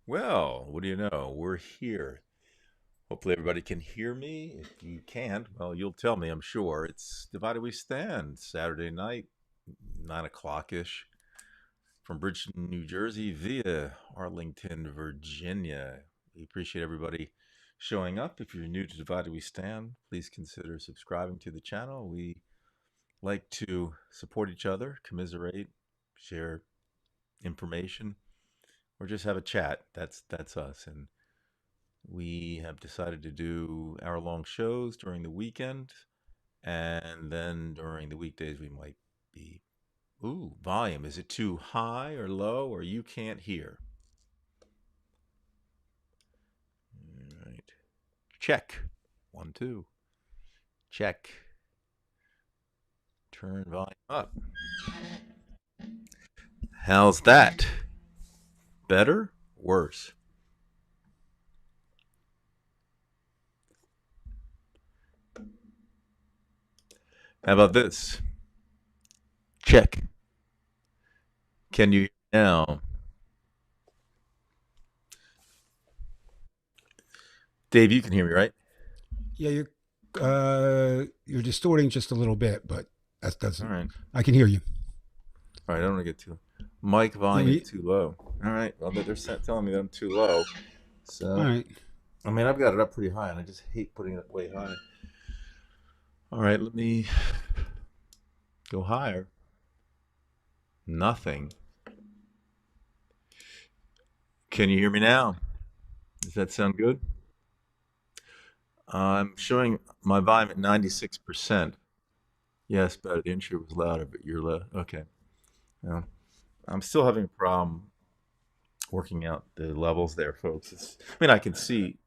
Well, what do you know? We're here. Hopefully, everybody can hear me. If you can't, well, you'll tell me, I'm sure. It's Divided We Stand, Saturday night, 9 o'clock ish, from Bridgeton, New Jersey, via Arlington, Virginia. We appreciate everybody showing up. If you're new to Divided We Stand, please consider subscribing to the channel. We like to support each other, commiserate, share information, or just have a chat. That's us. And we have decided to do hour-long shows during the weekend, and then during the weekdays we might be, volume, is it too high or low, or you can't hear? All right, check. 1 2, check. Turn volume up. How's that? Better? Worse? How about this? Check. Can you now? Dave, you can hear me, right? Yeah, you're distorting just a little bit, but that's All right. I can hear you. All right, I don't want to get too mic volume too low. All right, well, they're telling me that I'm too low. So, all right. I mean, I've got it up pretty high, and I just hate putting it way high. All right, let me go higher. Nothing. Can you hear me now? Does that sound good? I'm showing my volume at 96%. Yes, better. The intro was louder, but you're low. Okay. Well, I'm still having a problem working out the levels there, folks. I mean, I can see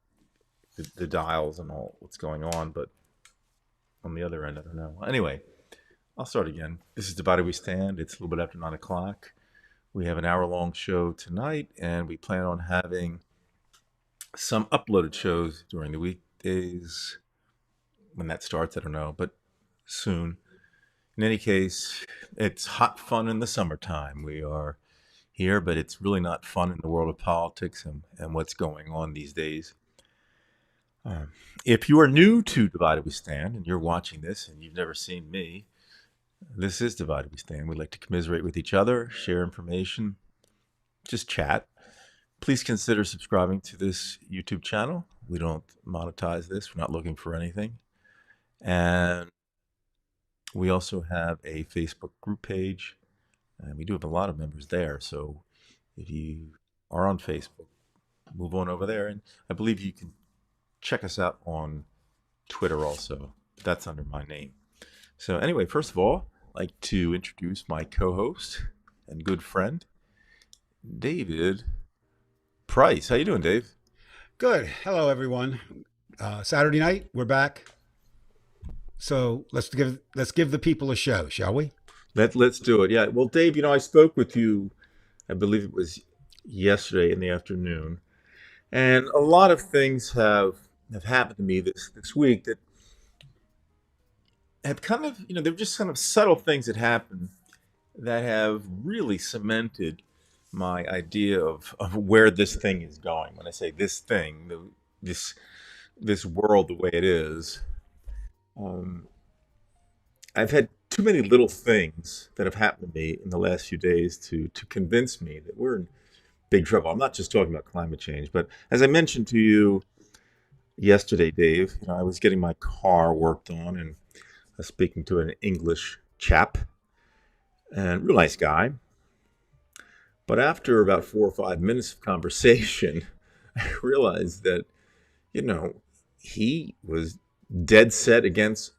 the dials and all what's going on, but on the other end, I don't know. Anyway, I'll start again. This is Divided We Stand. It's a little bit after 9 o'clock. We have an hour-long show tonight, and we plan on having some uploaded shows during the weekdays. When that starts, I don't know, but soon. In any case, it's hot fun in the summertime. We are here, but it's really not fun in the world of politics and what's going on these days. If you are new to Divided We Stand and you're watching this and you've never seen me, this is Divided We Stand. We like to commiserate with each other, share information, just chat. Please consider subscribing to this YouTube channel. We don't monetize this. We're not looking for anything. And we also have a Facebook group page, and we do have a lot of members there. So if you are on Facebook, move on over there. And I believe you can check us out on Twitter also. That's under my name. So anyway, first of all, I'd like to introduce my co-host and good friend, David Price. How you doing, Dave? Good. Hello, everyone. Saturday night, we're back. So let's give the people a show, shall we? Let's do it. Yeah. Well, Dave, I spoke with you. I believe it was yesterday in the afternoon, and a lot of things have happened to me this week that have kind of they're just kind of subtle things that happen that have really cemented my idea of where this thing is going. When I say this thing, this this world the way it is, um, I've had too many little things that have happened to me in the last few days to convince me that we're in big trouble. I'm not just talking about climate change, but as I mentioned to you yesterday, Dave, I was getting my car worked on and I was speaking to an English chap and real nice guy. But after about 4 or 5 minutes of conversation, I realized that, you know, he was dead set against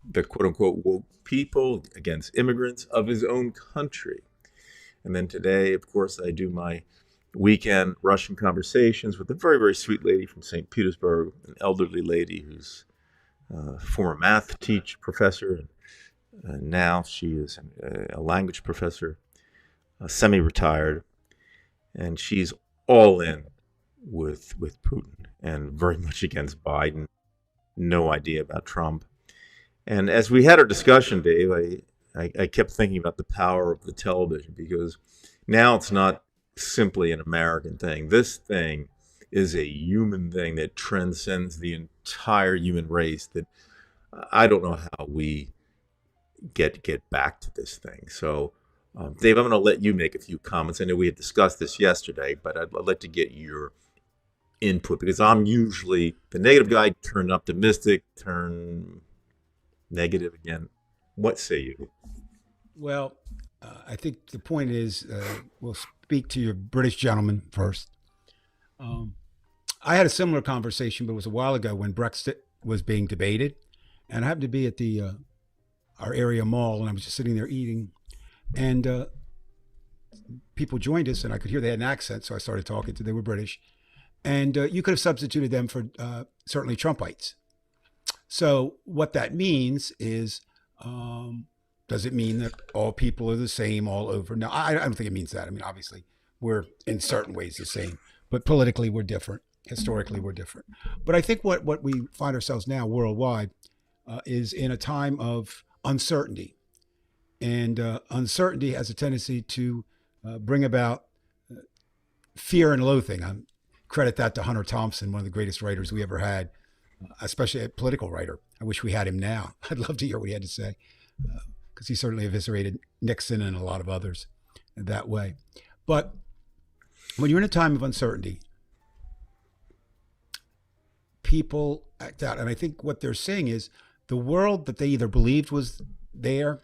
the quote unquote woke people, against immigrants of his own country. And then today, of course, I do my weekend Russian conversations with a very, very sweet lady from St. Petersburg, an elderly lady who's a former math teacher, professor, and now she is a language professor, semi-retired, and she's all in with Putin and very much against Biden. No idea about Trump. And as we had our discussion, Dave, I kept thinking about the power of the television because now it's not simply an American thing. This thing is a human thing that transcends the entire human race. That I don't know how we get back to this thing. So, Dave, I'm going to let you make a few comments. I know we had discussed this yesterday, but I'd like to get your input because I'm usually the negative guy, turn optimistic, turn negative again. What say you? Well, I think the point is we'll speak to your British gentleman first. Um, I had a similar conversation, but it was a while ago when Brexit was being debated, and I happened to be at the our area mall, and I was just sitting there eating, and people joined us, and I could hear they had an accent, so I started talking to. They were British, and you could have substituted them for certainly Trumpites. So what that means is, does it mean that all people are the same all over? No, I don't think it means that. I mean, obviously, we're in certain ways the same, but politically we're different. Historically, we're different. But I think what we find ourselves now worldwide is in a time of uncertainty. And uncertainty has a tendency to bring about fear and loathing. I credit that to Hunter Thompson, one of the greatest writers we ever had, especially a political writer. I wish we had him now. I'd love to hear what he had to say because he certainly eviscerated Nixon and a lot of others that way. But when you're in a time of uncertainty, people act out. And I think what they're saying is the world that they either believed was there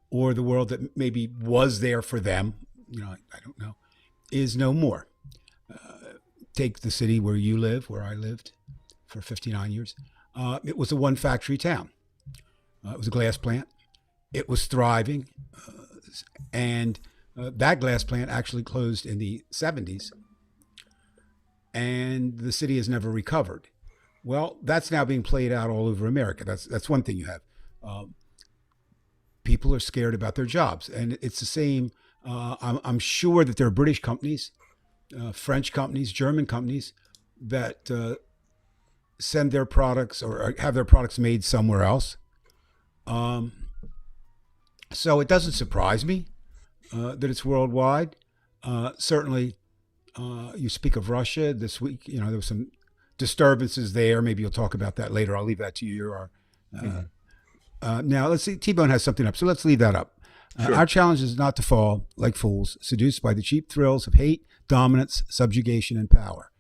or the world that maybe was there for them, I don't know, is no more. Take the city where you live, where I lived for 59 years. It was a one factory town. It was a glass plant. It was thriving. And that glass plant actually closed in the 70s. And the city has never recovered. Well, that's now being played out all over America. That's one thing you have. People are scared about their jobs. And it's the same. I'm sure that there are British companies, French companies, German companies that send their products or have their products made somewhere else. So it doesn't surprise me that it's worldwide. Certainly, you speak of Russia this week. There was some disturbances there. Maybe you'll talk about that later. I'll leave that to you. Now, let's see. T-Bone has something up, so let's leave that up. Sure. Our challenge is not to fall like fools, seduced by the cheap thrills of hate, dominance, subjugation, and power.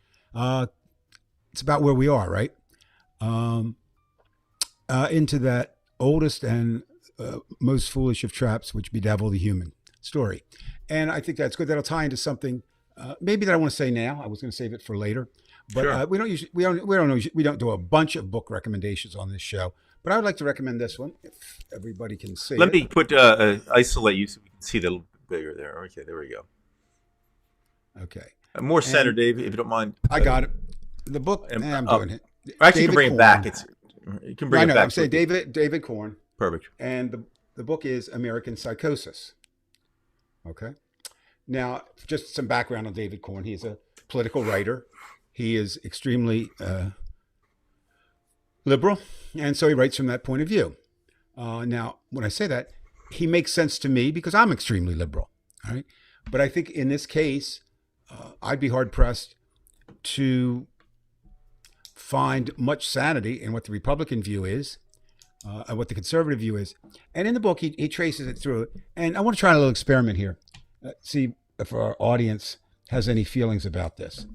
It's about where we are, right? Into that oldest and most foolish of traps, which bedevil the human story. And I think that's good. That'll tie into something maybe that I want to say now. I was going to save it for later, but Sure. we don't do a bunch of book recommendations on this show. But I would like to recommend this one if everybody can see Let it. me isolate you so we can see that a little bit bigger there. Okay, there we go. Okay, More center, and Dave, if you don't mind. I got it. The book. And I'm up. doing it. Actually, you can David bring it Corn. back. You can bring I it know. back I'm saying quickly. David Korn, Perfect. and the book is American Psychosis. Okay. Now, just some background on David Korn. He's a political writer. He is extremely liberal, and so he writes from that point of view. Now, when I say that, he makes sense to me because I'm extremely liberal. All right. But I think in this case, I'd be hard pressed to find much sanity in what the Republican view is, and what the conservative view is. And in the book, he traces it through. And I want to try a little experiment here, see if our audience has any feelings about this.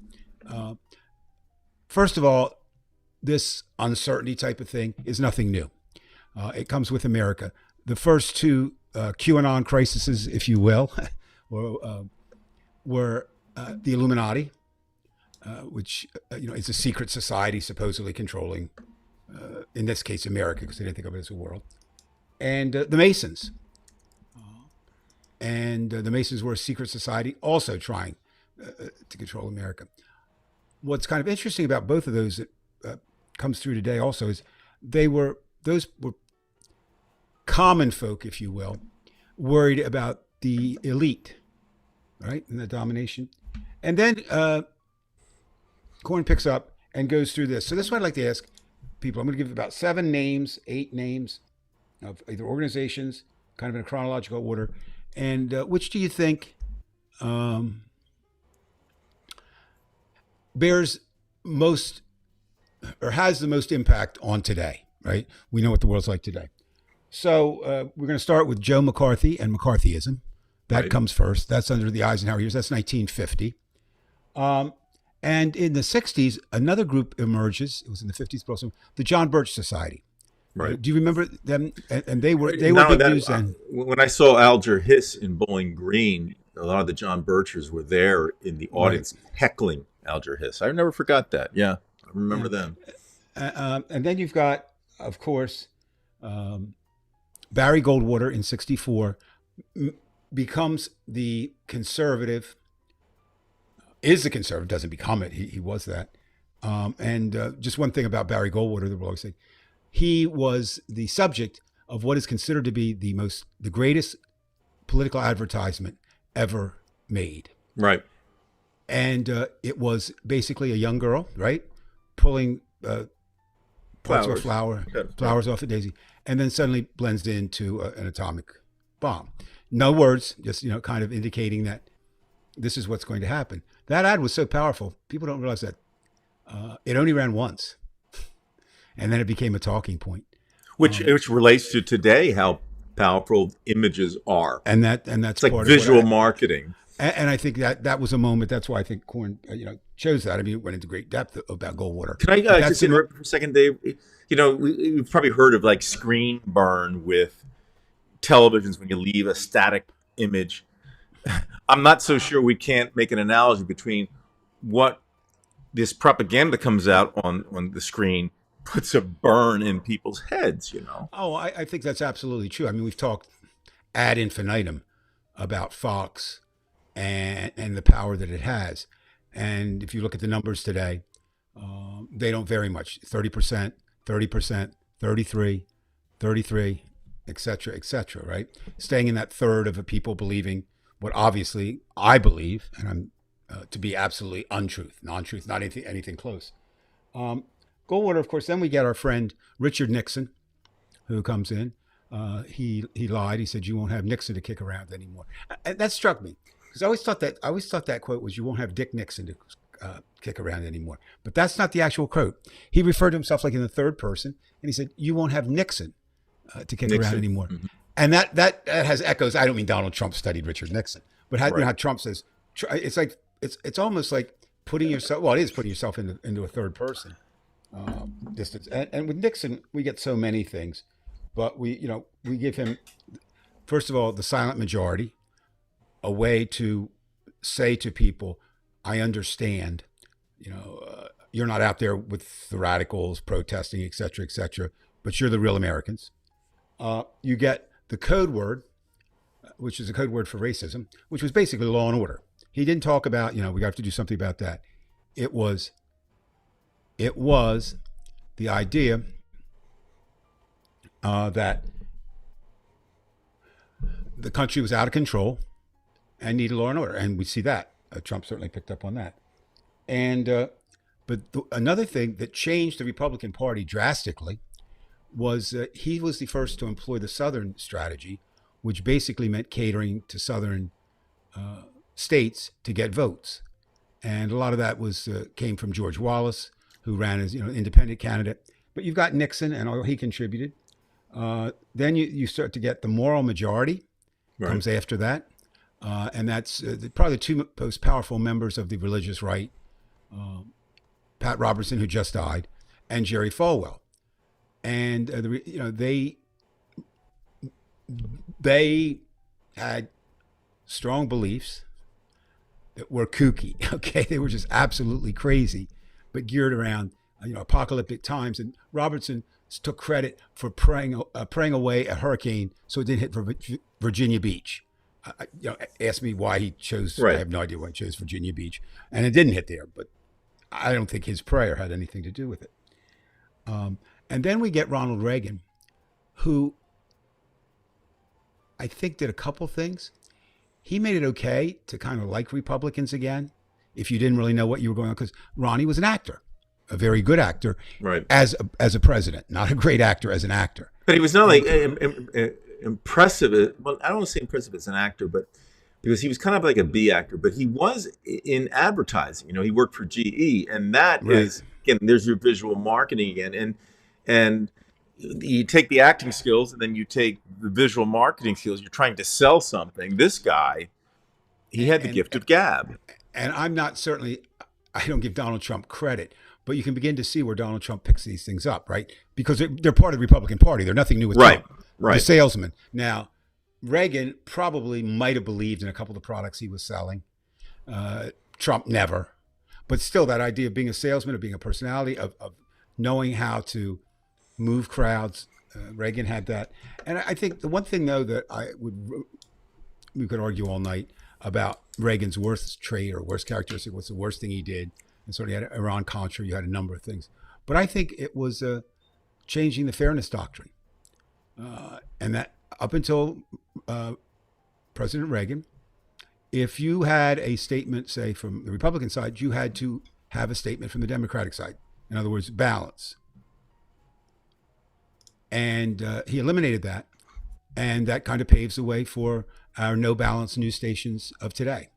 First of all, this uncertainty type of thing is nothing new. It comes with America. The first two QAnon crises, if you will, were the Illuminati, which is a secret society supposedly controlling, in this case, America, because they didn't think of it as a world, and the Masons. And the Masons were a secret society also trying to control America. What's kind of interesting about both of those that comes through today also is those were common folk, if you will, worried about the elite, right, and the domination. And then Korn picks up and goes through this. So this is what I'd like to ask people. I'm going to give about 8 names of either organizations, kind of in a chronological order. And which do you think bears most or has the most impact on today, right? We know what the world's like today. So we're going to start with Joe McCarthy and McCarthyism. That Right. comes first. That's under the Eisenhower years. That's 1950. And in the 60s, another group emerges. It was in the 50s, but also the John Birch Society. Right. Do you remember them? And they were Not big only that, news then. when I saw Alger Hiss in Bowling Green, a lot of the John Birchers were there in the audience heckling Alger Hiss. I never forgot that. Yeah, I remember them. And then you've got, of course, Barry Goldwater in 64 becomes the conservative, is the conservative, doesn't become it. He was that. And just one thing about Barry Goldwater that we'll always say, he was the subject of what is considered to be the greatest political advertisement ever made. Right. And it was basically a young girl, right, pulling parts of a flower, Okay. flowers off a daisy, and then suddenly blends into an atomic bomb. No words, just kind of indicating that this is what's going to happen. That ad was so powerful. People don't realize that it only ran once, and then it became a talking point. Which relates to today, how powerful images are. And that's It's like part visual of what marketing. and I think that was a moment. That's why I think Korn, chose that. I mean, it went into great depth about Goldwater. Can I That's just interrupt for a second, Dave? We've probably heard of like screen burn with televisions when you leave a static image. I'm not so sure we can't make an analogy between what this propaganda comes out on the screen puts a burn in people's heads, Oh, I think that's absolutely true. I mean, we've talked ad infinitum about Fox and the power that it has. And if you look at the numbers today, they don't vary much. 30%, 30%, 33, 33, et cetera, right? Staying in that third of people believing what obviously I believe, and I'm to be absolutely non-truth, not anything close. Goldwater, of course, then we get our friend Richard Nixon, who comes in. He lied. He said, "You won't have Nixon to kick around anymore." And that struck me because I always thought that quote was, "You won't have Dick Nixon to kick around anymore." But that's not the actual quote. He referred to himself like in the third person, and he said, "You won't have Nixon to kick around anymore." Mm-hmm. And that has echoes. I don't mean Donald Trump studied Richard Nixon, but how Trump says it's like it's almost like putting yourself. Well, it is putting yourself into a third person distance. And with Nixon, we get so many things, but we give him, first of all, the silent majority, a way to say to people, "I understand. You're not out there with the radicals protesting, et cetera, but you're the real Americans." You get the code word, which is a code word for racism, which was basically law and order. He didn't talk about, we have to do something about that. It was the idea that the country was out of control and needed law and order, and we see that Trump certainly picked up on that. And another thing that changed the Republican Party drastically was he was the first to employ the Southern strategy, which basically meant catering to Southern states to get votes. And a lot of that was came from George Wallace, who ran as independent candidate. But you've got Nixon, and he contributed. Then you start to get the moral majority, Right. comes after that. And that's probably the two most powerful members of the religious right, Pat Robertson, who just died, and Jerry Falwell. And they had strong beliefs that were kooky. Okay, they were just absolutely crazy, but geared around apocalyptic times. And Robertson took credit for praying away a hurricane so it didn't hit Virginia Beach. Ask me why he chose. Right. I have no idea why he chose Virginia Beach, and it didn't hit there. But I don't think his prayer had anything to do with it. And then we get Ronald Reagan, who I think did a couple things. He made it okay to kind of like Republicans again, if you didn't really know what you were going on, because Ronnie was an actor, a very good actor, Right. as a president, not a great actor as an actor. But he was not like impressive. Well, I don't want to say impressive as an actor, but because he was kind of like a B actor, but he was in advertising. He worked for GE, and that Right. is, again, there's your visual marketing again, and you take the acting skills and then you take the visual marketing skills. You're trying to sell something. This guy, he had the gift of gab. And I don't give Donald Trump credit, but you can begin to see where Donald Trump picks these things up, right? Because they're part of the Republican Party. They're nothing new with Right, Trump. right. The salesman. Now, Reagan probably might have believed in a couple of the products he was selling. Trump never. But still, that idea of being a salesman, of being a personality, of knowing how to move crowds, Reagan had that. And I think the one thing, though, that we could argue all night about Reagan's worst trait or worst characteristic, what's the worst thing he did. And so you had Iran-Contra, you had a number of things. But I think it was changing the fairness doctrine. And that up until President Reagan, if you had a statement, say, from the Republican side, you had to have a statement from the Democratic side. In other words, balance. And he eliminated that. And that kind of paves the way for our no balance news stations of today.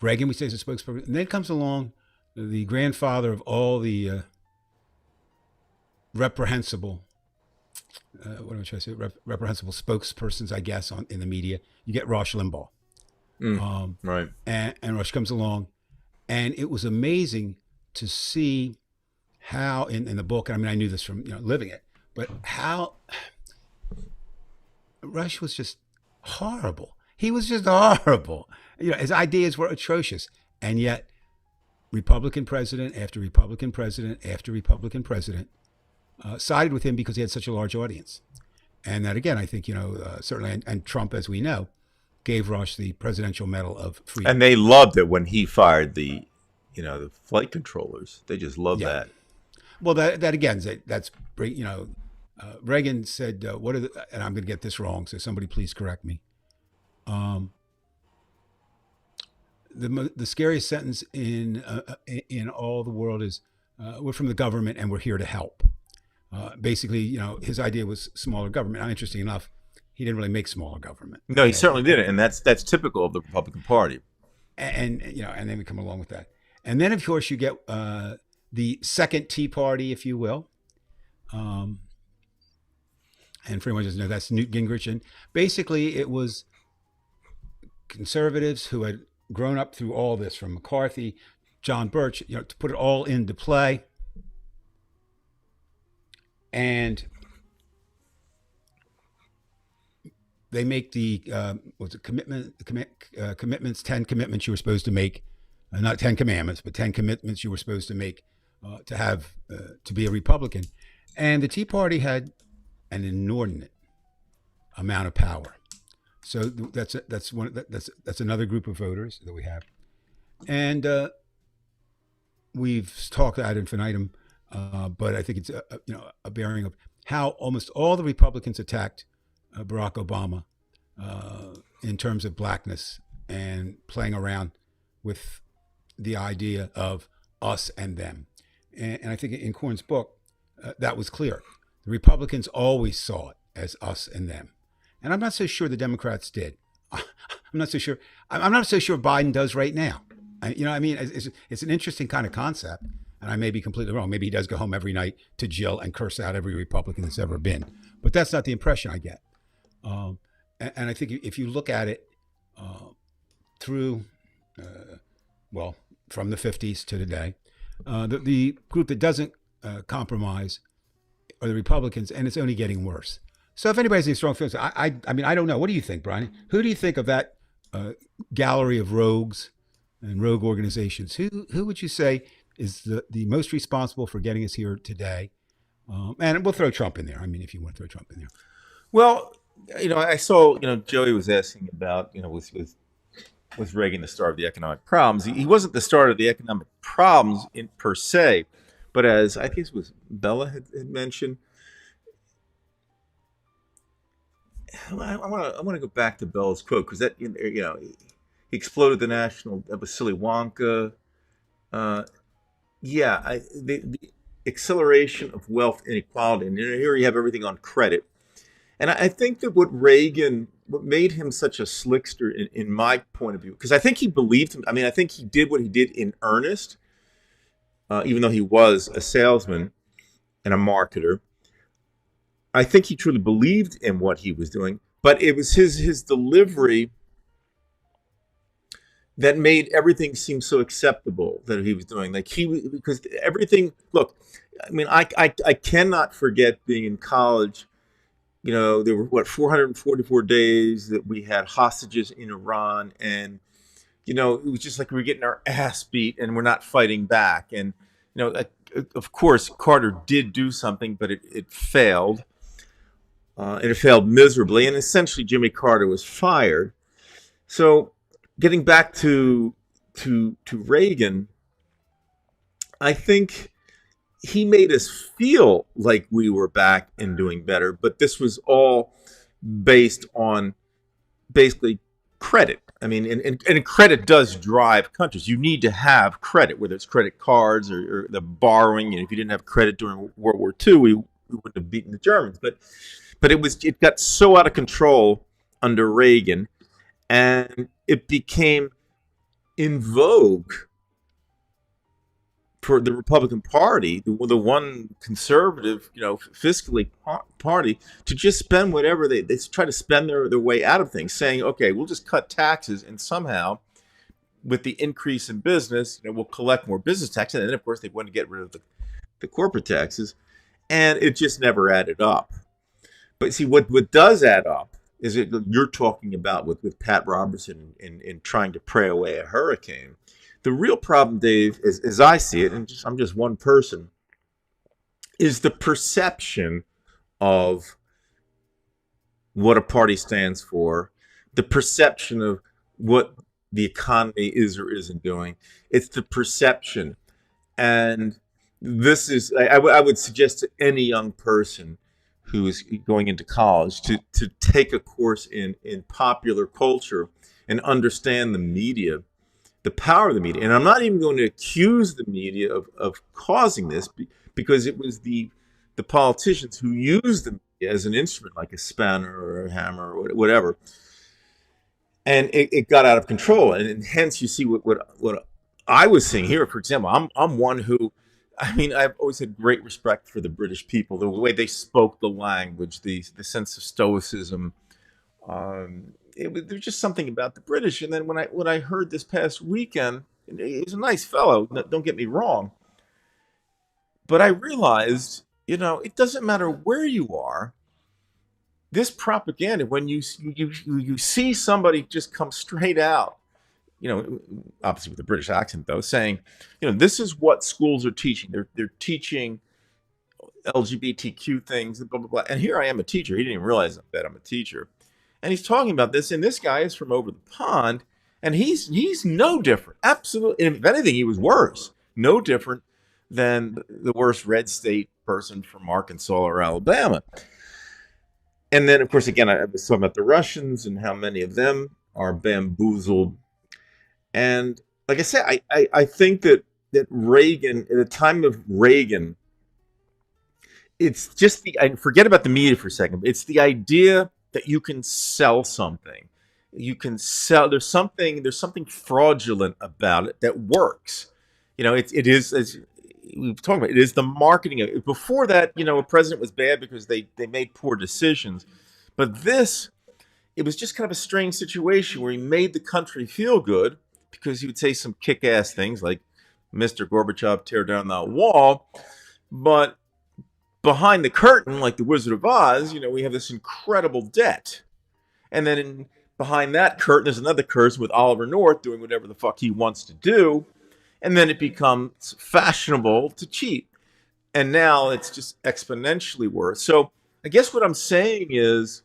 Reagan, we say, is a spokesperson. And then comes along the grandfather of all the reprehensible, what am I trying to say? Reprehensible spokespersons, I guess, in the media. You get Rush Limbaugh. Right. And Rush comes along. And it was amazing to see how in the book, I mean, I knew this from living it, but how Rush was just horrible. He was just horrible. His ideas were atrocious. And yet, Republican president after Republican president after Republican president sided with him because he had such a large audience. And that, again, I think, certainly, and Trump, as we know, gave Rush the Presidential Medal of Freedom. And they loved it when he fired the flight controllers. They just loved that. Well, that again, that's, Reagan said, and I'm going to get this wrong, so somebody please correct me. The scariest sentence in all the world is, we're from the government and we're here to help. Basically, his idea was smaller government. Now, interesting enough, he didn't really make smaller government. No, he certainly didn't, and that's typical of the Republican Party. And then we come along with that, and then of course you get the second Tea Party, if you will. And for anyone who doesn't know, that's Newt Gingrich, and basically it was conservatives who had grown up through all this, from McCarthy, John Birch, to put it all into play. And they make the commitments, 10 commitments you were supposed to make, not 10 commandments, but 10 commitments you were supposed to make to be a Republican. And the Tea Party had an inordinate amount of power. So that's another group of voters that we have, and we've talked ad infinitum but I think it's a bearing of how almost all the Republicans attacked Barack Obama in terms of blackness and playing around with the idea of us and them. And I think in Corn's book, that was clear. The Republicans always saw it as us and them. And I'm not so sure the Democrats did. I'm not so sure. I'm not so sure Biden does right now. I mean, it's an interesting kind of concept. And I may be completely wrong. Maybe he does go home every night to Jill and curse out every Republican that's ever been. But that's not the impression I get. And I think if you look at it through, well, from the 50s to today, the group that doesn't compromise are the Republicans, and it's only getting worse. So if anybody's any strong feelings, I mean, I don't know. What do you think, Brian? Who do you think of that gallery of rogues and rogue organizations? Who would you say is the most responsible for getting us here today? And we'll throw Trump in there. I mean, if you want to throw Trump in there. Well, I saw, Joey was asking about, with Reagan the start of the economic problems. He wasn't the start of the economic problems per se, but as I think it was Bella had mentioned, I want to go back to Bella's quote because that he exploded the national. That was Silly Wonka. The acceleration of wealth inequality, and here you have everything on credit. And I think that what made him such a slickster in my point of view, because I think he believed him. I mean, I think he did what he did in earnest, even though he was a salesman and a marketer. I think he truly believed in what he was doing, but it was his delivery that made everything seem so acceptable that he was doing. Because everything. Look, I mean, I cannot forget being in college. There were 444 days that we had hostages in Iran, and it was just like we were getting our ass beat and we're not fighting back. And of course, Carter did do something, but it failed. And it failed miserably, and essentially Jimmy Carter was fired. So, getting back to Reagan, I think he made us feel like we were back and doing better, but this was all based on basically credit. I mean, and credit does drive countries. You need to have credit, whether it's credit cards or the borrowing. And if you didn't have credit during World War II, we wouldn't have beaten the Germans. But it got so out of control under Reagan, and it became in vogue for the Republican Party, the one conservative, fiscally party, to just spend whatever they try to spend their way out of things, saying, okay, we'll just cut taxes, and somehow, with the increase in business, we'll collect more business taxes, and then of course they want to get rid of the corporate taxes, and it just never added up. But see, what does add up is you're talking about with Pat Robertson in trying to pray away a hurricane. The real problem, Dave, is, as I see it, and I'm just one person, is the perception of what a party stands for, the perception of what the economy is or isn't doing. It's the perception. And this is, I would suggest to any young person who is going into college to take a course in popular culture and understand the media, the power of the media. And I'm not even going to accuse the media of causing this, because it was the politicians who used the media as an instrument, like a spanner or a hammer or whatever. And it got out of control. And hence you see what I was seeing here. For example, I'm one who, I mean, I've always had great respect for the British people, the way they spoke the language, the sense of stoicism. There's just something about the British. And then when I heard this past weekend, he's a nice fellow, don't get me wrong, but I realized, it doesn't matter where you are. This propaganda, when you see somebody just come straight out, obviously with a British accent though, saying, this is what schools are teaching. They're teaching LGBTQ things, blah blah blah. And here I am, a teacher. He didn't even realize that I'm a teacher. And he's talking about this, and this guy is from over the pond, and he's no different. Absolutely, and if anything, he was worse. No different than the worst red state person from Arkansas or Alabama. And then, of course, again, I was talking about the Russians and how many of them are bamboozled. And like I said, I think that Reagan, at the time of Reagan, it's just I forget about the media for a second. It's the idea that you can sell something. You can sell. There's something fraudulent about it that works. It is, as we've talked about. It is the marketing. Before that, a president was bad because they made poor decisions. But this, it was just kind of a strange situation where he made the country feel good because he would say some kick-ass things like, "Mr. Gorbachev, tear down that wall," but behind the curtain, like the Wizard of Oz, we have this incredible debt. And then behind that curtain, there's another curtain with Oliver North doing whatever the fuck he wants to do. And then it becomes fashionable to cheat. And now it's just exponentially worse. So I guess what I'm saying is,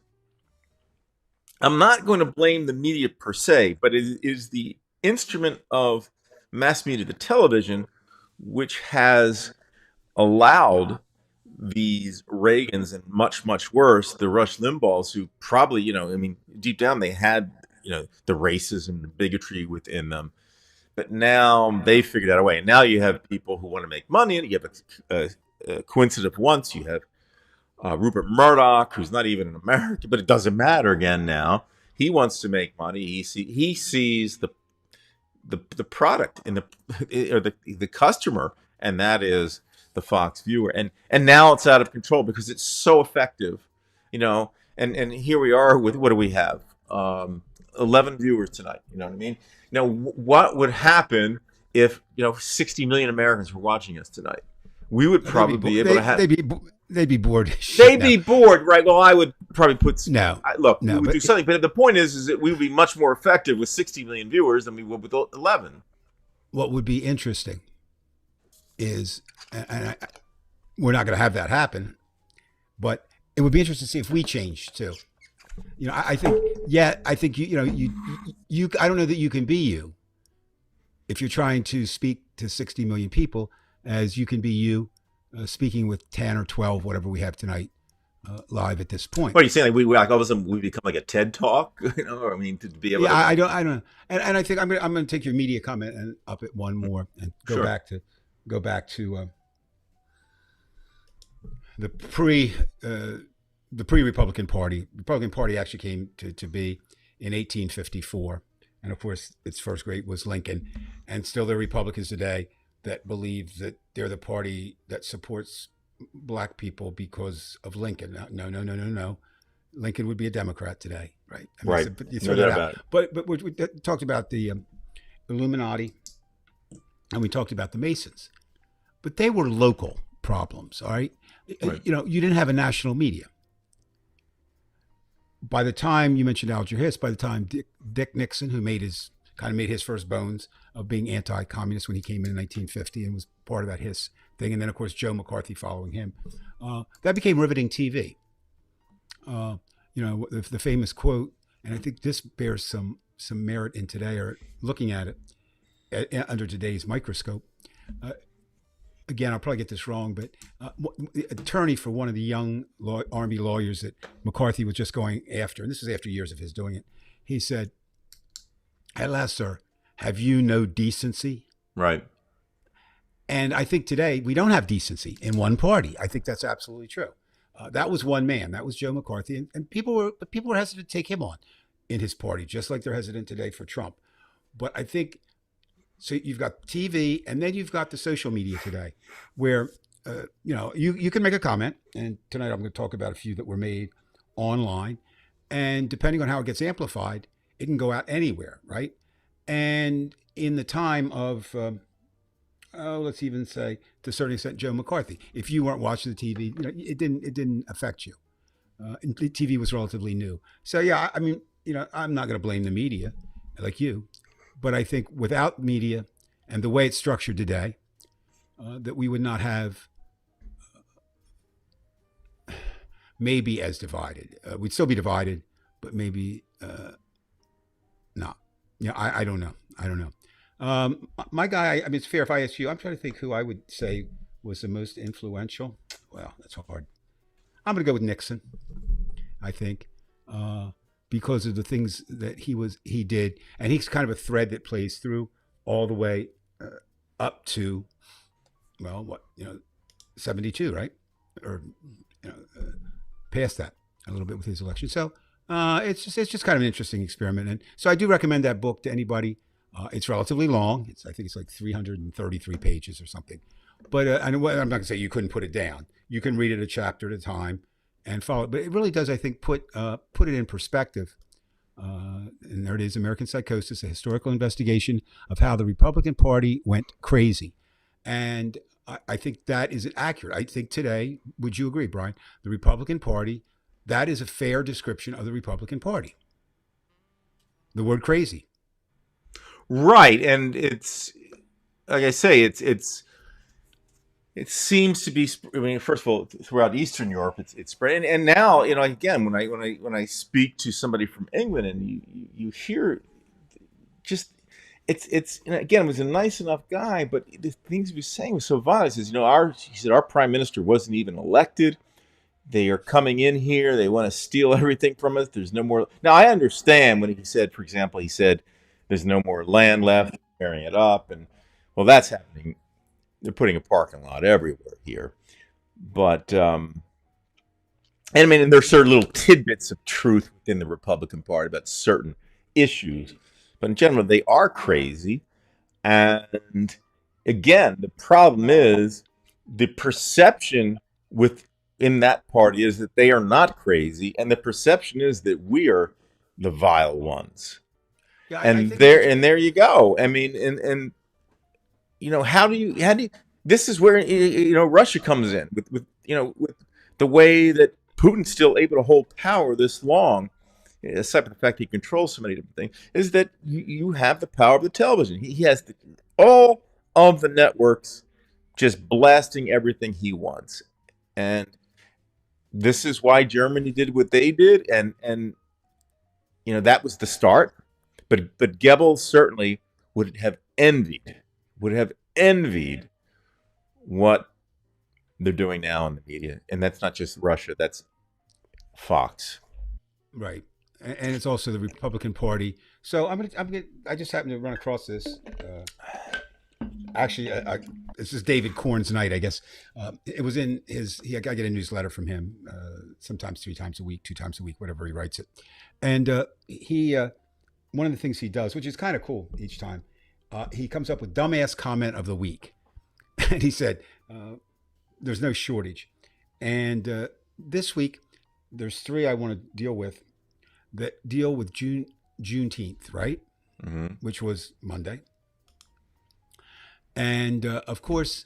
I'm not going to blame the media per se, but it is the instrument of mass media, the television, which has allowed these Reagans and much, much worse, the Rush Limbaughs, who probably, deep down they had, the racism, the bigotry within them. But now they figured out a way. And now you have people who want to make money. And you have a coincidence once. You have Rupert Murdoch, who's not even an American, but it doesn't matter again now. He wants to make money. He sees the product in the customer, and that is the Fox viewer, and now it's out of control because it's so effective, and here we are with, what do we have, 11 viewers tonight, you know what I mean? What would happen if 60 million Americans were watching us tonight? We would probably be able to have. They'd be bored. They'd be bored, right? Well, I would probably put look. No, we would do something, but the point is that we would be much more effective with 60 million viewers than we would with 11. What would be interesting is, and we're not going to have that happen, but it would be interesting to see if we change too. I think you I don't know that you can be you if you're trying to speak to 60 million people as you can be you speaking with 10 or 12, whatever we have tonight, live at this point. What are you saying? Like all of a sudden we become like a TED Talk, I mean, to be able. Yeah, I don't, and I think I'm going to take your media comment and up it one more and go back to the pre-Republican Party. The Republican Party actually came to be in 1854, and of course its first great was Lincoln, and still there are Republicans today that believe that they're the party that supports black people because of Lincoln. No. Lincoln would be a Democrat today, right? Right. So, you throw that out. But we talked about the Illuminati, and we talked about the Masons, but they were local problems. All right. You didn't have a national media. By the time you mentioned Alger Hiss, by the time Dick Nixon, who made his first bones of being anti-communist when he came in 1950 and was part of that Hiss thing, and then of course Joe McCarthy following him, that became riveting TV. The famous quote, and I think this bears some merit in today, or looking at it under today's microscope. Again, I'll probably get this wrong, but the attorney for one of the young Army lawyers that McCarthy was just going after, and this was after years of his doing it, he said, "At last, sir, have you no decency?" Right. And I think today we don't have decency in one party. I think that's absolutely true. That was one man. That was Joe McCarthy, and people were hesitant to take him on in his party, just like they're hesitant today for Trump. But I think. So you've got TV, and then you've got the social media today, where you can make a comment, and tonight I'm going to talk about a few that were made online, and depending on how it gets amplified, it can go out anywhere, right? And in the time of, let's even say to a certain extent, Joe McCarthy, if you weren't watching the TV, it didn't affect you. And TV was relatively new, so yeah, I mean, I'm not going to blame the media, like you. But I think without media and the way it's structured today, that we would not have maybe as divided. We'd still be divided, but maybe not. I don't know. My guy, I mean, it's fair if I ask you. I'm trying to think who I would say was the most influential. Well, that's hard. I'm going to go with Nixon. I think uh, because of the things that he did, and he's kind of a thread that plays through all the way up to well, what 72, right? Or past that a little bit with his election. So it's just kind of an interesting experiment, and so I do recommend that book to anybody. It's relatively long. I think it's like 333 pages or something. But I'm not going to say you couldn't put it down. You can read it a chapter at a time and follow it. But it really does, I think, put it in perspective. And there it is, American Psychosis, a historical investigation of how the Republican Party went crazy. And I think that is accurate. I think today, would you agree, Brian? The Republican Party, that is a fair description of the Republican Party. The word crazy. Right, and it's like I say, it seems to be. I mean, first of all, throughout Eastern Europe, it's spread, and now again when I speak to somebody from England, and you hear just again, was a nice enough guy, but the things he was saying was so violent. He says, he said our prime minister wasn't even elected. They are coming in here. They want to steal everything from us. There's no more. Now I understand when he said, for example, he said there's no more land left, tearing it up, and well, that's happening. They're putting a parking lot everywhere here, but and I mean, and there's certain little tidbits of truth within the Republican Party about certain issues, but in general, they are crazy. And again, the problem is the perception within that party is that they are not crazy, and the perception is that we are the vile ones. Yeah, I And think that's there you go. I mean, and how do you this is where Russia comes in with the way that Putin's still able to hold power this long, aside from the fact he controls so many different things, is that you have the power of the television. He has all of the networks just blasting everything he wants, and this is why Germany did what they did, and that was the start. But Goebbels certainly would have envied what they're doing now in the media, and that's not just Russia. That's Fox. right, and it's also the Republican Party. So I just happened to run across this. Actually, this is David Korn's night, I guess. It was in I get a newsletter from him, sometimes 3 times a week, 2 times a week, whatever he writes it. And he, one of the things he does, which is kind of cool each time, he comes up with dumbass comment of the week. And he said, there's no shortage. And this week, there's 3 I want to deal with that deal with Juneteenth, right? Mm-hmm. Which was Monday. And of course,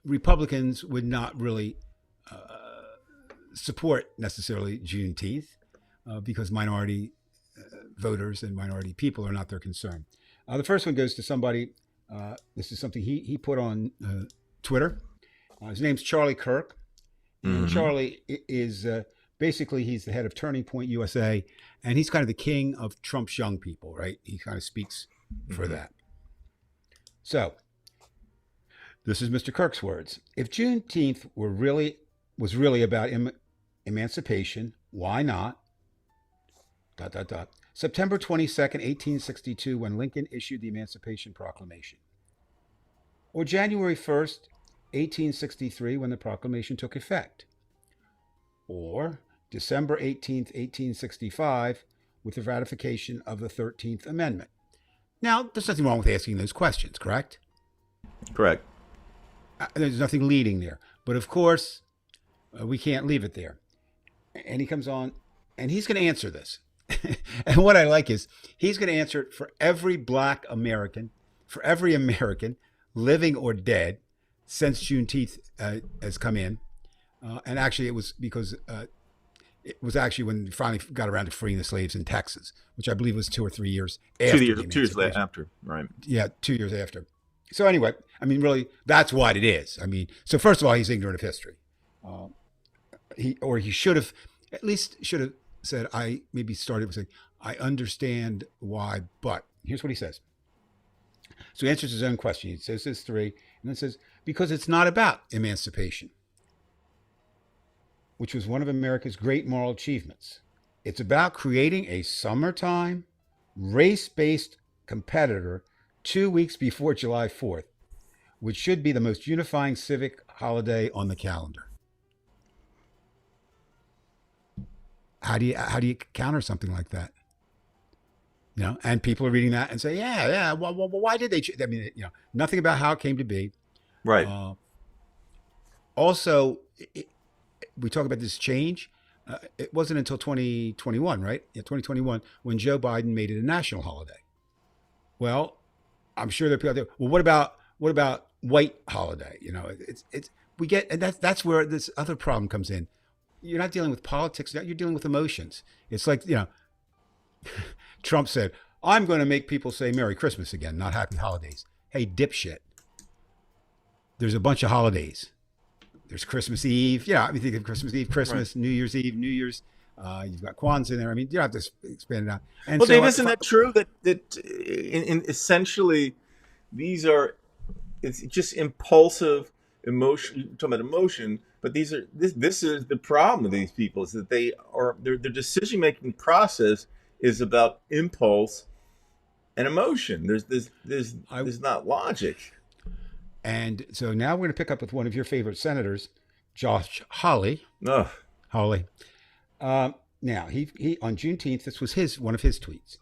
Republicans would not really support necessarily Juneteenth because minority voters and minority people are not their concern. The first one goes to somebody. This is something he put on Twitter. His name's Charlie Kirk. And Mm-hmm. Charlie is basically he's the head of Turning Point USA, and he's kind of the king of Trump's young people, right? He kind of speaks for Mm-hmm. that. So, this is Mr. Kirk's words. If Juneteenth was really about emancipation, why not? ... September 22nd, 1862, when Lincoln issued the Emancipation Proclamation. Or January 1st, 1863, when the proclamation took effect. Or December 18th, 1865, with the ratification of the 13th Amendment. Now, there's nothing wrong with asking those questions, correct? Correct. There's nothing leading there. But of course, we can't leave it there. And he comes on, and he's going to answer this. And what I like is he's going to answer it for every Black American, for every American, living or dead, since Juneteenth has come in. And actually, it was because it was actually when we finally got around to freeing the slaves in Texas, which I believe was 2 or 3 years after the 2 years emancipation. after, right? Yeah, 2 years after. So anyway, I mean, really, that's what it is. I mean, so first of all, he's ignorant of history. He should have, at least said, I maybe started with saying, I understand why, but here's what he says. So he answers his own question. He says there's three, and then says, because it's not about emancipation, which was one of America's great moral achievements. It's about creating a summertime, race based competitor 2 weeks before July 4th, which should be the most unifying civic holiday on the calendar. How do you counter something like that? And people are reading that and say, yeah. Well, why did they? I mean, nothing about how it came to be. Right. Uh, Also, we talk about this change. It wasn't until 2021, right? Yeah, 2021, when Joe Biden made it a national holiday. Well, I'm sure there are people out there. Well, what about white holiday? It's we get, and that's where this other problem comes in. You're not dealing with politics now. You're dealing with emotions. It's like Trump said, "I'm going to make people say Merry Christmas again, not Happy Holidays." Hey, dipshit. There's a bunch of holidays. There's Christmas Eve. Yeah, I mean, think of Christmas Eve, Right. Christmas, New Year's Eve, New Year's. You've got Kwanzaa in there. I mean, you don't have to expand it out. And Well, so, Dave, isn't that true that in essentially these are it's just impulsive emotion? You're talking about emotion, but this is the problem with these people is that their decision making process is about impulse and emotion. I, There's not logic. and so now we're going to pick up with one of your favorite senators, Josh Hawley. Ugh. Hawley. Now he on Juneteenth. This was one of his tweets.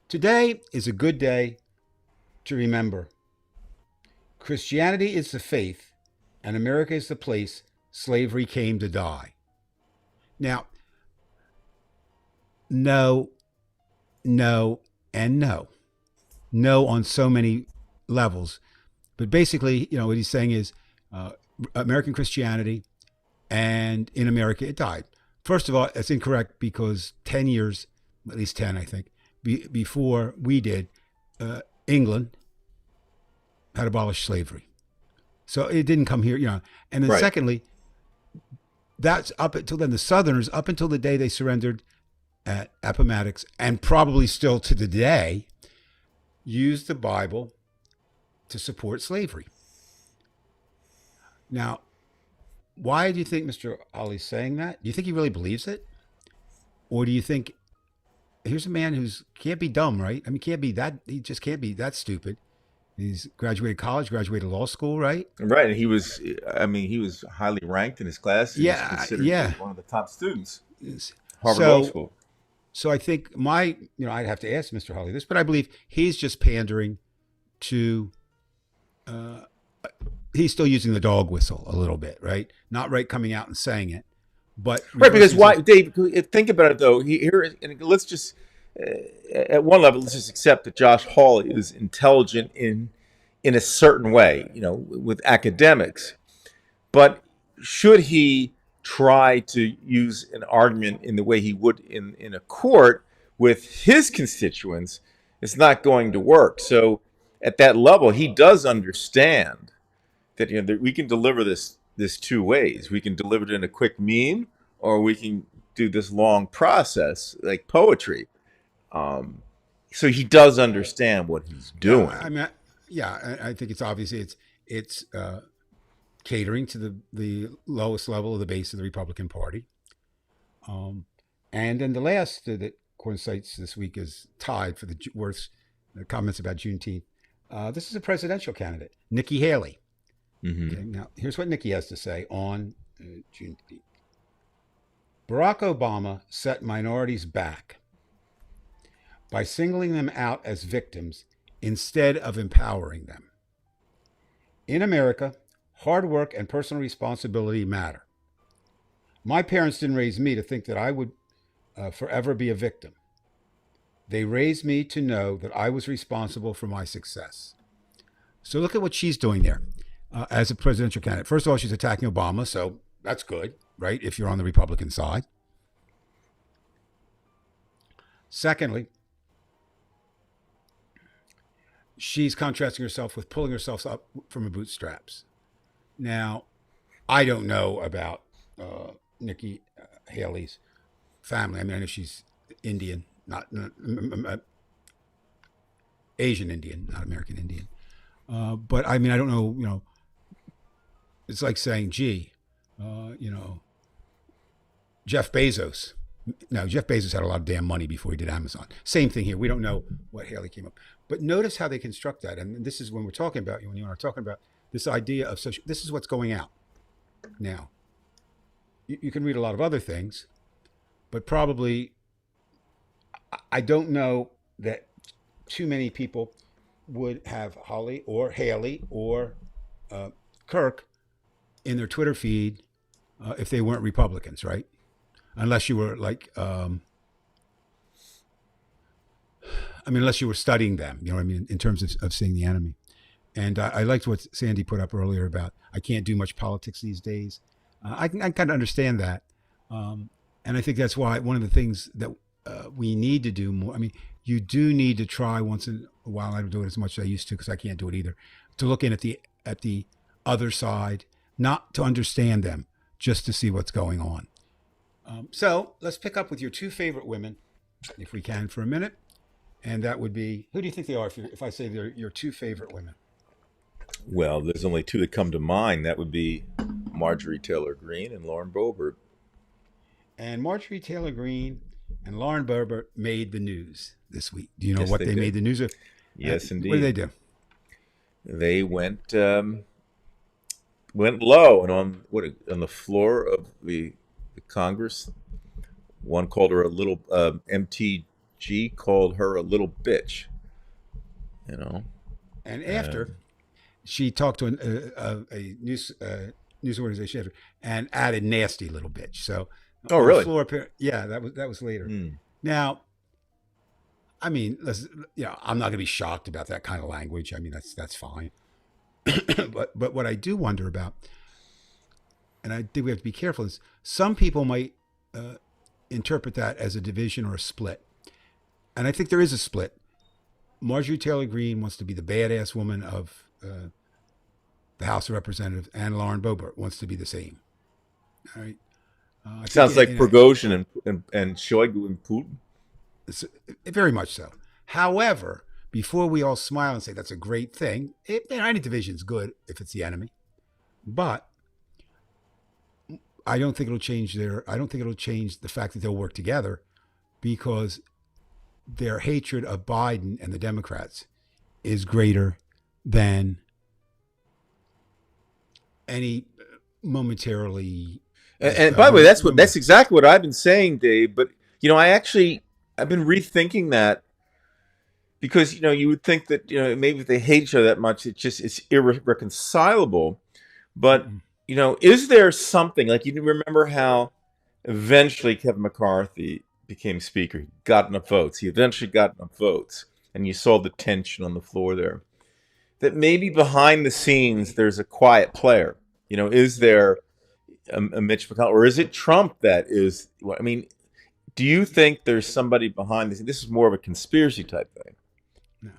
Today is a good day to remember. Christianity is the faith, and America is the place slavery came to die. Now, no, no, and no. No on so many levels. But basically, what he's saying is American Christianity, and in America it died. First of all, that's incorrect because 10 years, at least 10, I think, before we did, England had abolished slavery. So it didn't come here, And then Right. secondly, that's up until then. The Southerners, up until the day they surrendered at Appomattox, and probably still to today, used the Bible to support slavery. Now, why do you think Mr. Hawley's saying that? Do you think he really believes it? Or do you think here's a man who's can't be dumb, right? I mean, he just can't be that stupid. He's graduated college, graduated law school, right? Right, and he was highly ranked in his class. He was Yeah, considered yeah. one of the top students, Harvard Law So, School. so I think I'd have to ask Mr. Hawley this, but I believe he's just pandering to, he's still using the dog whistle a little bit, right? Not right coming out and saying it, but Right, because reversing why, some, Dave? Think about it though. And let's just at one level, let's just accept that Josh Hawley is intelligent in a certain way, with academics. But should he try to use an argument in the way he would in a court with his constituents? It's not going to work. So at that level, he does understand that that we can deliver this two ways. We can deliver it in a quick meme, or we can do this long process like poetry. Um, so he does understand what he's yeah. doing. I mean, yeah, I think it's obvious it's catering to the lowest level of the base of the Republican Party. And then the last that coincides this week is tied for the worst comments about Juneteenth. This is a presidential candidate, Nikki Haley. Hmm. Okay, now here's what Nikki has to say on Juneteenth. Barack Obama set minorities back by singling them out as victims instead of empowering them. In America, hard work and personal responsibility matter. My parents didn't raise me to think that I would forever be a victim. They raised me to know that I was responsible for my success. So look at what she's doing there as a presidential candidate. First of all, she's attacking Obama, so that's good, right? If you're on the Republican side. Secondly, she's contrasting herself with pulling herself up from her bootstraps. Now, I don't know about Nikki Haley's family. I mean, I know she's Indian, not Asian Indian, not American Indian. But I mean, I don't know. It's like saying, "Gee, you know, Jeff Bezos." No, Jeff Bezos had a lot of damn money before he did Amazon. Same thing here. We don't know what Haley came up. But notice how they construct that. And this is when we're talking about, when you are talking about this idea of social, this is what's going out. Now, you can read a lot of other things, but probably, I don't know that too many people would have Holly or Haley or Kirk in their Twitter feed if they weren't Republicans, right? Unless you were like, unless you were studying them, you know what I mean, in terms of seeing the enemy. And I liked what Sandy put up earlier about I can't do much politics these days. I kind of understand that. And I think that's why one of the things that we need to do more, I mean, you do need to try once in a while, I don't do it as much as I used to because I can't do it either, to look in at the other side, not to understand them, just to see what's going on. So let's pick up with your two favorite women, if we can, for a minute. And that would be, who do you think they are if I say they're your two favorite women? Well, there's only two that come to mind. That would be Marjorie Taylor Greene and Lauren Boebert. And Marjorie Taylor Greene and Lauren Boebert made the news this week. Do you know Yes, what they they did. made the news of? Yes, indeed. What did they do? They went low and on the floor of the Congress. One called her a little MTG called her a little bitch. You know. And after she talked to a news organization after, and added nasty little bitch. So, Oh, on the really? floor, yeah, that was later. Now, I mean, I'm not going to be shocked about that kind of language. I mean, that's fine. but what I do wonder about, and I think we have to be careful, is some people might interpret that as a division or a split, and I think there is a split. Marjorie Taylor Greene wants to be the badass woman of the House of Representatives, and Lauren Boebert wants to be the same. All right. Sounds like Prigozhin and Shoigu and Putin. Very much so. However, before we all smile and say that's a great thing, any division is good if it's the enemy, but I don't think it'll change the fact that they'll work together, because their hatred of Biden and the Democrats is greater than any momentarily. And by the way, that's exactly what I've been saying, Dave. But I've been rethinking that, because you would think that maybe if they hate each other that much, it's irreconcilable. But is there something like, you remember how eventually Kevin McCarthy became speaker? He got enough votes. He eventually got enough votes, and you saw the tension on the floor there. That maybe behind the scenes there's a quiet player. Is there a Mitch McConnell, or is it Trump that is? I mean, do you think there's somebody behind this? This is more of a conspiracy type thing. No,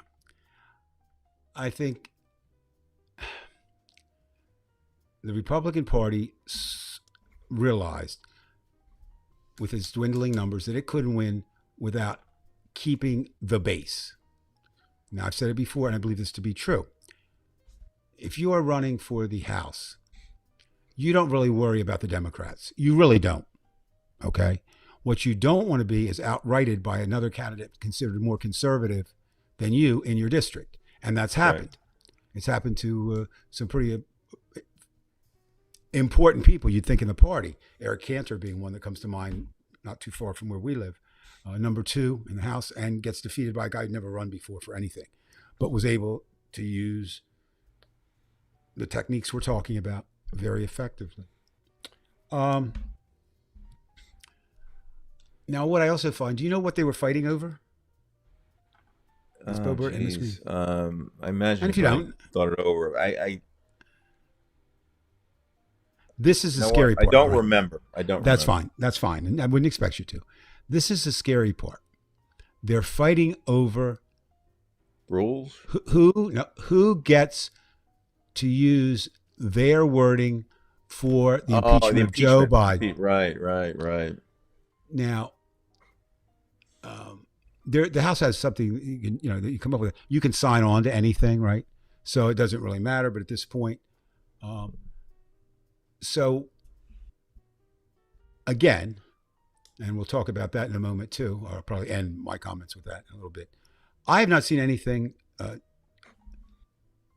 I think the Republican Party realized with its dwindling numbers that it couldn't win without keeping the base. Now, I've said it before, and I believe this to be true. If you are running for the House, you don't really worry about the Democrats. You really don't. Okay? What you don't want to be is outrighted by another candidate considered more conservative than you in your district. And that's happened. Right. It's happened to some pretty important people you'd think in the party. Eric Cantor being one that comes to mind, not too far from where we live. Number 2 in the House, and gets defeated by a guy who'd never run before for anything, but was able to use the techniques we're talking about very effectively. Now, what I also find, do you know what they were fighting over? Boebert and the screen. I imagine. And if you don't, thought it over. This is the scary part. I don't remember. That's fine. That's fine. And I wouldn't expect you to. This is the scary part. They're fighting over rules. Who gets to use their wording for the impeachment of Joe Biden. Right. Now, the House has something that you come up with. You can sign on to anything, right? So it doesn't really matter. But at this point, so again, and we'll talk about that in a moment too. I'll probably end my comments with that in a little bit. I have not seen anything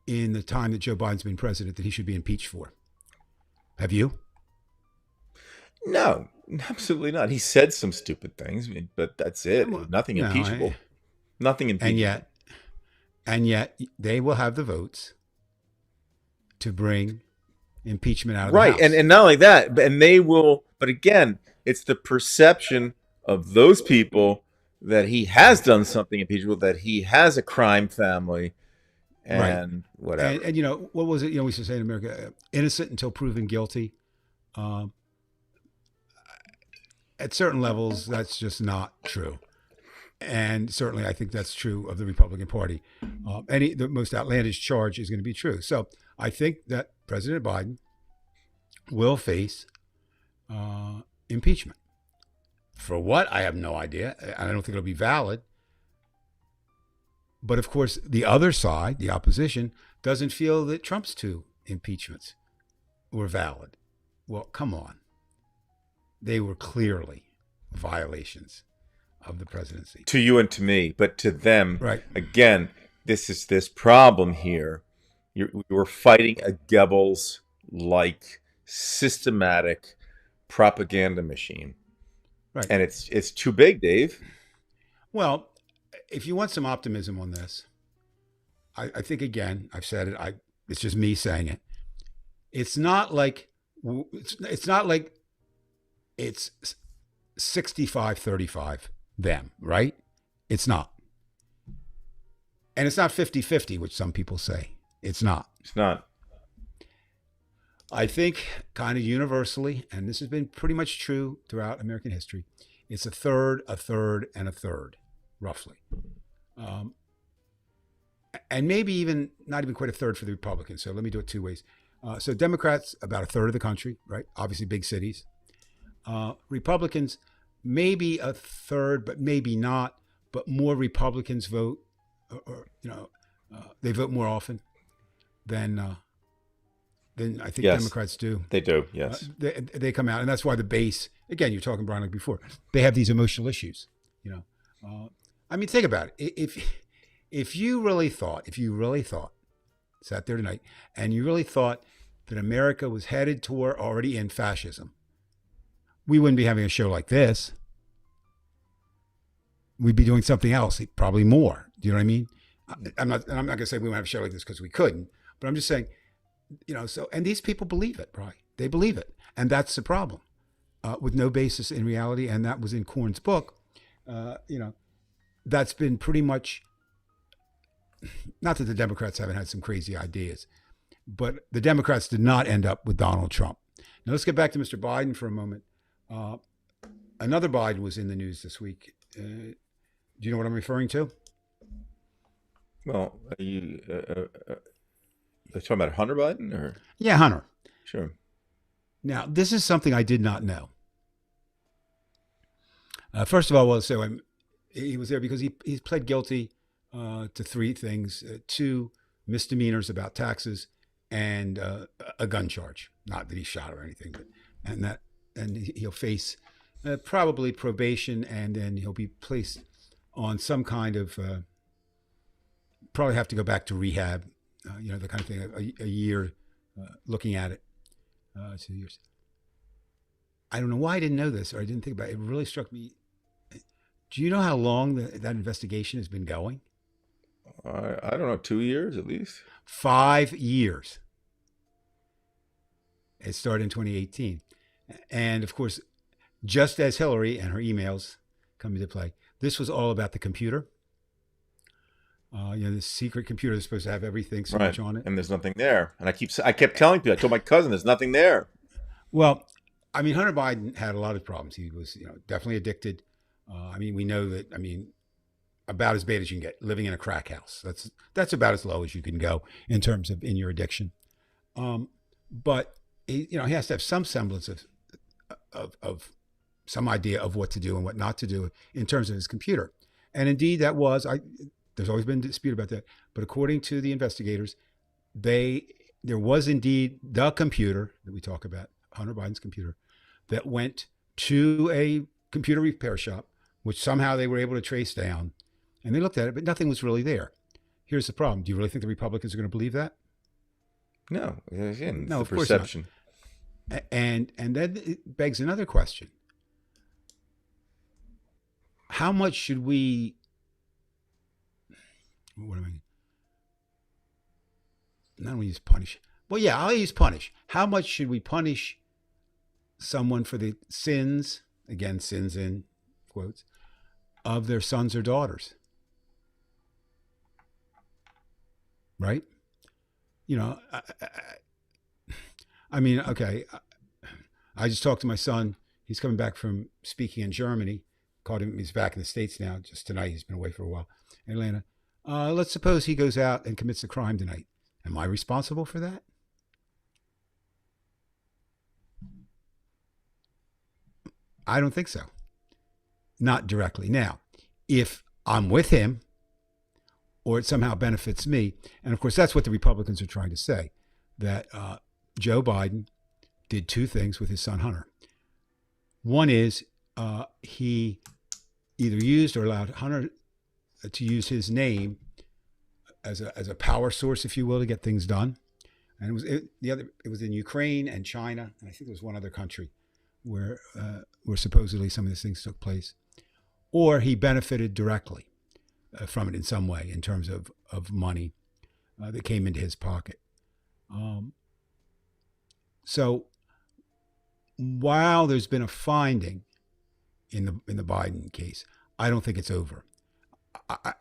in the time that Joe Biden's been president that he should be impeached for. Have you? No, absolutely not. He said some stupid things, but that's it. Nothing impeachable. Nothing impeachable. And yet they will have the votes to bring impeachment out of the House. Right, and not only that, and they will. But again, it's the perception of those people that he has done something impeachable, that he has a crime family, and whatever. And what was it? We used to say in America, innocent until proven guilty. At certain levels, that's just not true. And certainly, I think that's true of the Republican Party. The most outlandish charge is going to be true. So I think that President Biden will face impeachment. For what? I have no idea. I don't think it'll be valid. But of course, the other side, the opposition, doesn't feel that Trump's two impeachments were valid. Well, come on. They were clearly violations of the presidency. To you and to me, but to them, right. Again, this is this problem here. We're fighting a Goebbels-like systematic propaganda machine. Right. And it's too big, Dave. Well, if you want some optimism on this, I think, again, I've said it, it's just me saying it. It's not like it's 65-35 them, right? It's not. And it's not 50-50, which some people say. It's not. It's not. I think kind of universally, and this has been pretty much true throughout American history, it's a third, and a third, roughly. And maybe even not even quite a third for the Republicans. So let me do it two ways. So Democrats, about a third of the country, right? Obviously big cities. Republicans, maybe a third, but maybe not. But more Republicans vote, they vote more often than I think Democrats do. They do, yes. They come out, and that's why the base. Again, you're talking, Brian, like before. They have these emotional issues. I mean, think about it. If you really thought, sat there tonight, and you really thought that America was headed toward already in fascism, we wouldn't be having a show like this. We'd be doing something else, probably more. Do you know what I mean? I'm not going to say we won't have a show like this because we couldn't, but I'm just saying, and these people believe it, right? They believe it. And that's the problem, with no basis in reality. And that was in Korn's book. That's been pretty much, not that the Democrats haven't had some crazy ideas, but the Democrats did not end up with Donald Trump. Now let's get back to Mr. Biden for a moment. Another Biden was in the news this week. Do you know what I'm referring to? Well, are you talking about Hunter Biden? Or? Yeah, Hunter. Sure. Now, this is something I did not know. First of all, he was there because he pled guilty to three things: 2 misdemeanors about taxes and a gun charge. Not that he shot or anything, but and he'll face probably probation, and then he'll be placed on some kind of probably have to go back to rehab. The kind of thing, a year looking at it, 2 years. I don't know why I didn't know this, or I didn't think about it. It really struck me. Do you know how long that investigation has been going? I don't know, 2 years at least. 5 years. It started in 2018. And of course, just as Hillary and her emails come into play, this was all about the computer. The secret computer is supposed to have everything so much on it. And there's nothing there. And I kept telling people, I told my cousin, there's nothing there. Well, I mean, Hunter Biden had a lot of problems. He was, definitely addicted. We know that, about as bad as you can get, living in a crack house. That's about as low as you can go in terms of in your addiction. But he has to have some semblance of some idea of what to do and what not to do in terms of his computer. And indeed, that was. There's always been dispute about that, but according to the investigators, they there was indeed the computer that we talk about, Hunter Biden's computer, that went to a computer repair shop, which somehow they were able to trace down, and they looked at it, but nothing was really there. Here's the problem: do you really think the Republicans are going to believe that? No, again, it's No, the of course not. perception. And then it begs another question: how much should we? What am I? Not only use punish. Well, yeah, I'll use punish. How much should we punish someone for the sins, again, sins in quotes, of their sons or daughters? Right? You know, I mean, okay. I just talked to my son. He's coming back from speaking in Germany. Called him. He's back in the States now. Just tonight. He's been away for a while. In Atlanta. Let's suppose he goes out and commits a crime tonight. Am I responsible for that? I don't think so. Not directly. Now, if I'm with him or it somehow benefits me, and of course that's what the Republicans are trying to say, that Joe Biden did two things with his son Hunter. One is he either used or allowed Hunter to use his name as a power source, if you will, to get things done. And it was in Ukraine and China, and I think there was one other country where supposedly some of these things took place. Or he benefited directly from it in some way in terms of money that came into his pocket. So while there's been a finding in the Biden case, I don't think it's over.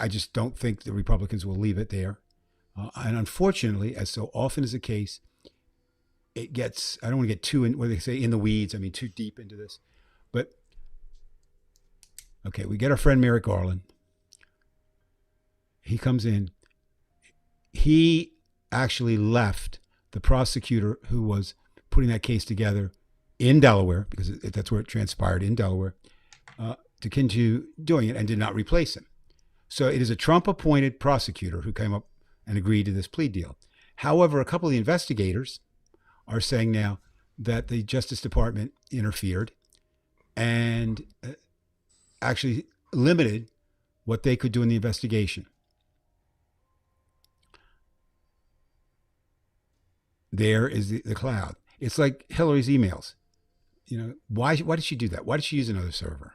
I just don't think the Republicans will leave it there. And unfortunately, as so often is the case, it gets, I don't want to get too in, what they say, in the weeds. I mean, too deep into this. But, okay, we get our friend Merrick Garland. He comes in. He actually left the prosecutor who was putting that case together in Delaware, because that's where it transpired, in Delaware, to continue doing it and did not replace him. So it is a Trump-appointed prosecutor who came up and agreed to this plea deal. However, a couple of the investigators are saying now that the Justice Department interfered and actually limited what they could do in the investigation. There is the cloud. It's like Hillary's emails. You know, why did she do that? Why did she use another server?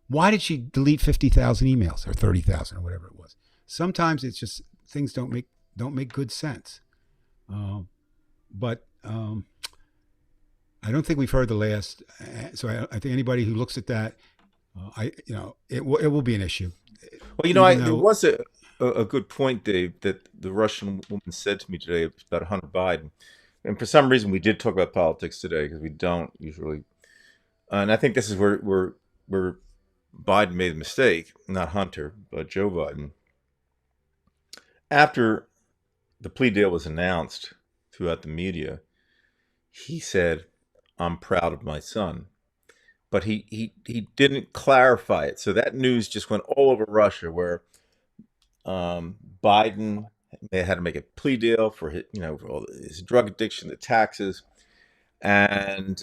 Why did she delete 50,000 emails or 30,000 or whatever it was? Sometimes it's just things don't make good sense. But I don't think we've heard the last. So I think anybody who looks at that, it will be an issue. Well, there was a good point, Dave, that the Russian woman said to me today about Hunter Biden. And for some reason, we did talk about politics today because we don't usually. And I think this is where Biden made a mistake, not Hunter, but Joe Biden. After the plea deal was announced throughout the media, he said, "I'm proud of my son." But he didn't clarify it. So that news just went all over Russia, where Biden they had to make a plea deal for for all his drug addiction, the taxes, and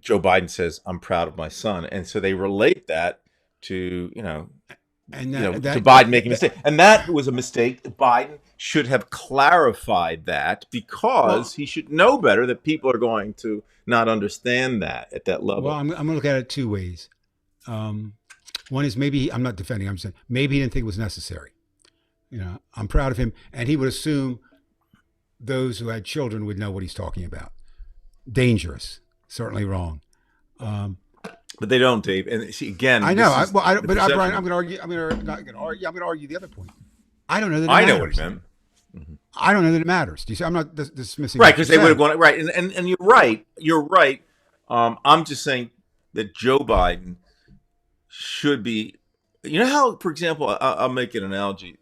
Joe Biden says, "I'm proud of my son," and so they relate that to to Biden making a mistake, and that was a mistake. Biden should have clarified that because he should know better that people are going to not understand that at that level. Well, I'm going to look at it two ways. One is maybe I'm not defending. I'm saying maybe he didn't think it was necessary. I'm proud of him, and he would assume those who had children would know what he's talking about. Dangerous, certainly wrong. But they don't, Dave. And see, again, I know. Brian, I'm going to argue. I'm going to argue the other point. I don't know that. I know what he meant. Mm-hmm. I don't know that it matters. Do you see? I'm not dismissing. Right, because they would have gone right, and you're right. You're right. I'm just saying that Joe Biden should be. You know how, for example, I'll make an analogy.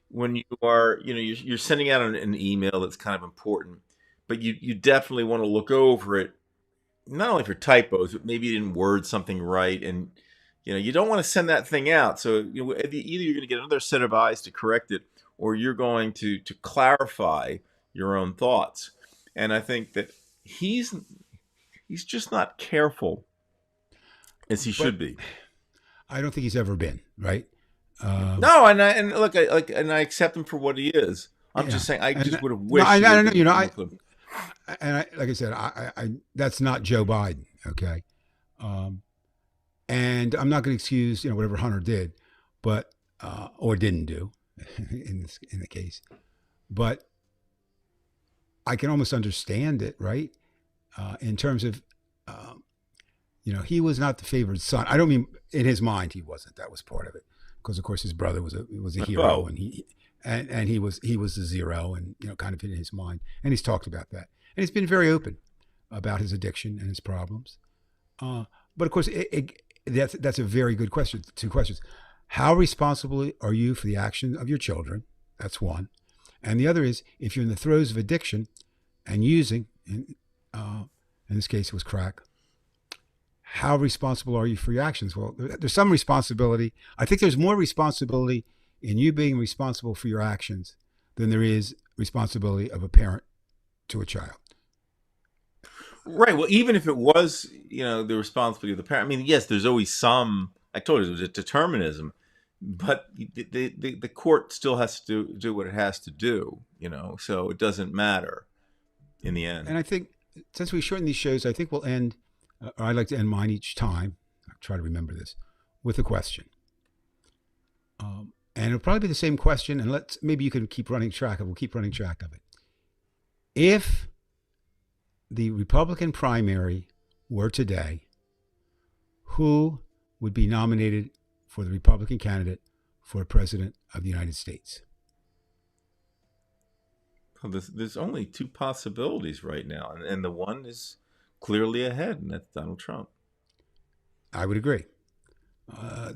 When you are, you're sending out an email that's kind of important, but you definitely want to look over it, not only for typos, but maybe you didn't word something right, and You don't want to send that thing out. So either you're going to get another set of eyes to correct it, or you're going to clarify your own thoughts. And I think that he's just not careful as he But should be. I don't think he's ever been, right? No, and look, I accept him for what he is. I'm Yeah, just saying, I and just would have no, wished he would I have know, been more. like I said, that's not Joe Biden, okay? Um, and I'm not going to excuse whatever Hunter did, but or didn't do in the case, but I can almost understand it, right? In terms of he was not the favored son. I don't mean in his mind he wasn't. That was part of it, because of course his brother was a hero, Oh, and he was the zero, and kind of in his mind. And he's talked about that, and he's been very open about his addiction and his problems. But of course, that's a very good question. Two questions: how responsible are you for the action of your children? That's one, and the other is if you're in the throes of addiction and using, in this case, it was crack. How responsible are you for your actions? Well, there's some responsibility. I think there's more responsibility in you being responsible for your actions than there is responsibility of a parent to a child. right. Well, even if it was, the responsibility of the parent. I mean, yes, there's always some. I told you it was a determinism, but the court still has to do what it has to do. So it doesn't matter in the end. And I think since we shorten these shows, I think we'll end, or I'd like to end mine each time. I'll try to remember this with a question. And it'll probably be the same question, and maybe you can keep running track of. We'll keep running track of it. If the Republican primary were today, who would be nominated for the Republican candidate for president of the United States? Well, there's only two possibilities right now, and the one is clearly ahead, and that's Donald Trump. I would agree.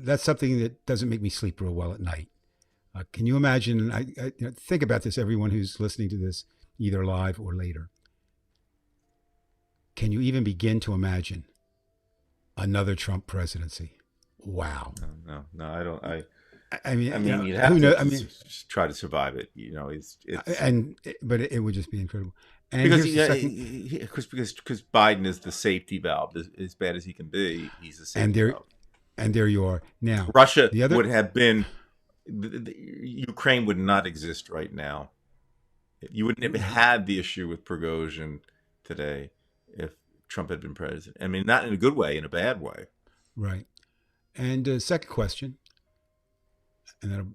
That's something that doesn't make me sleep real well at night. Can you imagine? I think about this, everyone who's listening to this, either live or later. Can you even begin to imagine another Trump presidency? Wow. No, I don't. I mean, you'd have who to knows? I mean, just try to survive it. It's but it would just be incredible. And because because Biden is the safety valve. As bad as he can be, he's the safety valve. And there you are now. Russia would have been. Ukraine would not exist right now. You wouldn't have had the issue with Prigozhin today if Trump had been president. I mean, not in a good way, in a bad way. Right. And second question, and that'll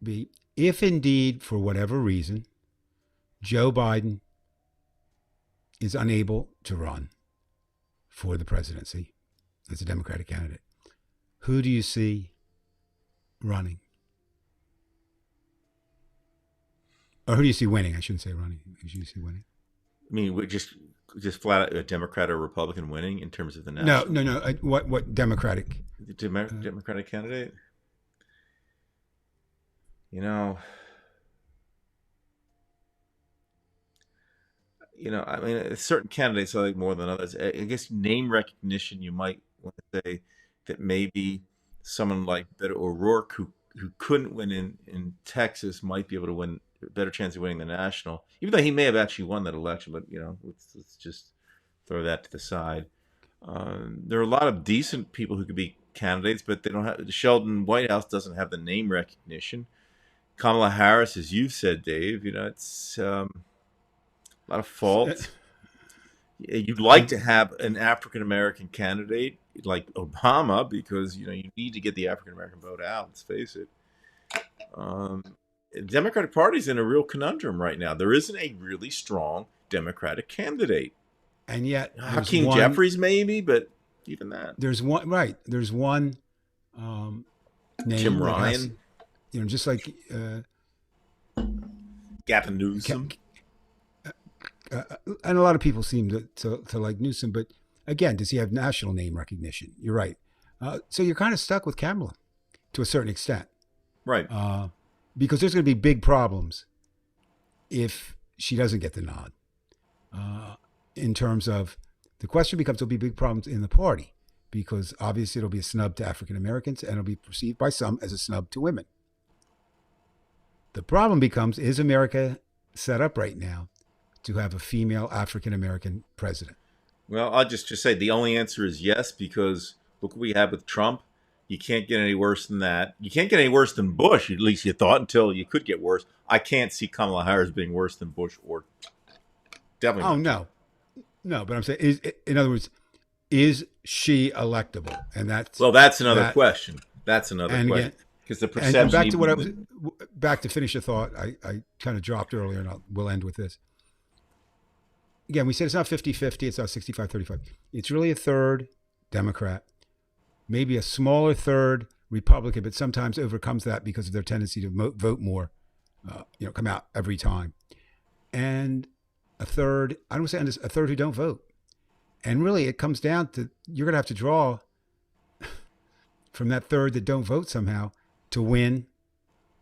be, if indeed, for whatever reason, Joe Biden is unable to run for the presidency as a Democratic candidate, who do you see running? Or who do you see winning? I shouldn't say running. Who do you see winning? I mean, we just flat out a Democrat or Republican winning in terms of the national. No. What Democratic? Democratic candidate? I mean, certain candidates I like more than others. I guess name recognition, you might want to say that maybe someone like Beto O'Rourke, who couldn't win in Texas, might be able to win. Better chance of winning the national, even though he may have actually won that election. But let's just throw that to the side. There are a lot of decent people who could be candidates, but they don't have. The Sheldon White House doesn't have the name recognition. Kamala Harris, as you said, Dave, it's a lot of fault. You'd like to have an African American candidate like Obama because you need to get the African American vote out. Let's face it. The Democratic Party's in a real conundrum right now. There isn't a really strong Democratic candidate. And yet Hakeem Jeffries maybe, but even that. There's one, right. There's one name. Tim Ryan. Just like Gavin Newsom. And a lot of people seem to like Newsom, but again, does he have national name recognition? You're right. So you're kind of stuck with Kamala to a certain extent. Right. Because there's going to be big problems if she doesn't get the nod. In terms of the question becomes, there'll be big problems in the party because obviously it'll be a snub to African Americans and it'll be perceived by some as a snub to women. The problem becomes, is America set up right now to have a female African American president? Well, I'll just say the only answer is yes, because look what we have with Trump. You can't get any worse than that. You can't get any worse than Bush, at least you thought, until you could get worse. I can't see Kamala Harris being worse than Bush, or definitely Oh not Trump. no, no. But I'm saying, in other words, is she electable? And Well, that's another that. question. That's another And again, question. Because the and perception, back to what I was even, back to finish a thought. I kind of dropped earlier, and we'll end with this. Again, we said it's not 50-50, it's not 65-35. It's really a third Democrat, maybe a smaller third Republican, but sometimes overcomes that because of their tendency to vote more, come out every time. And a third, I don't say a third who don't vote. And really, it comes down to, you're going to have to draw from that third that don't vote somehow to win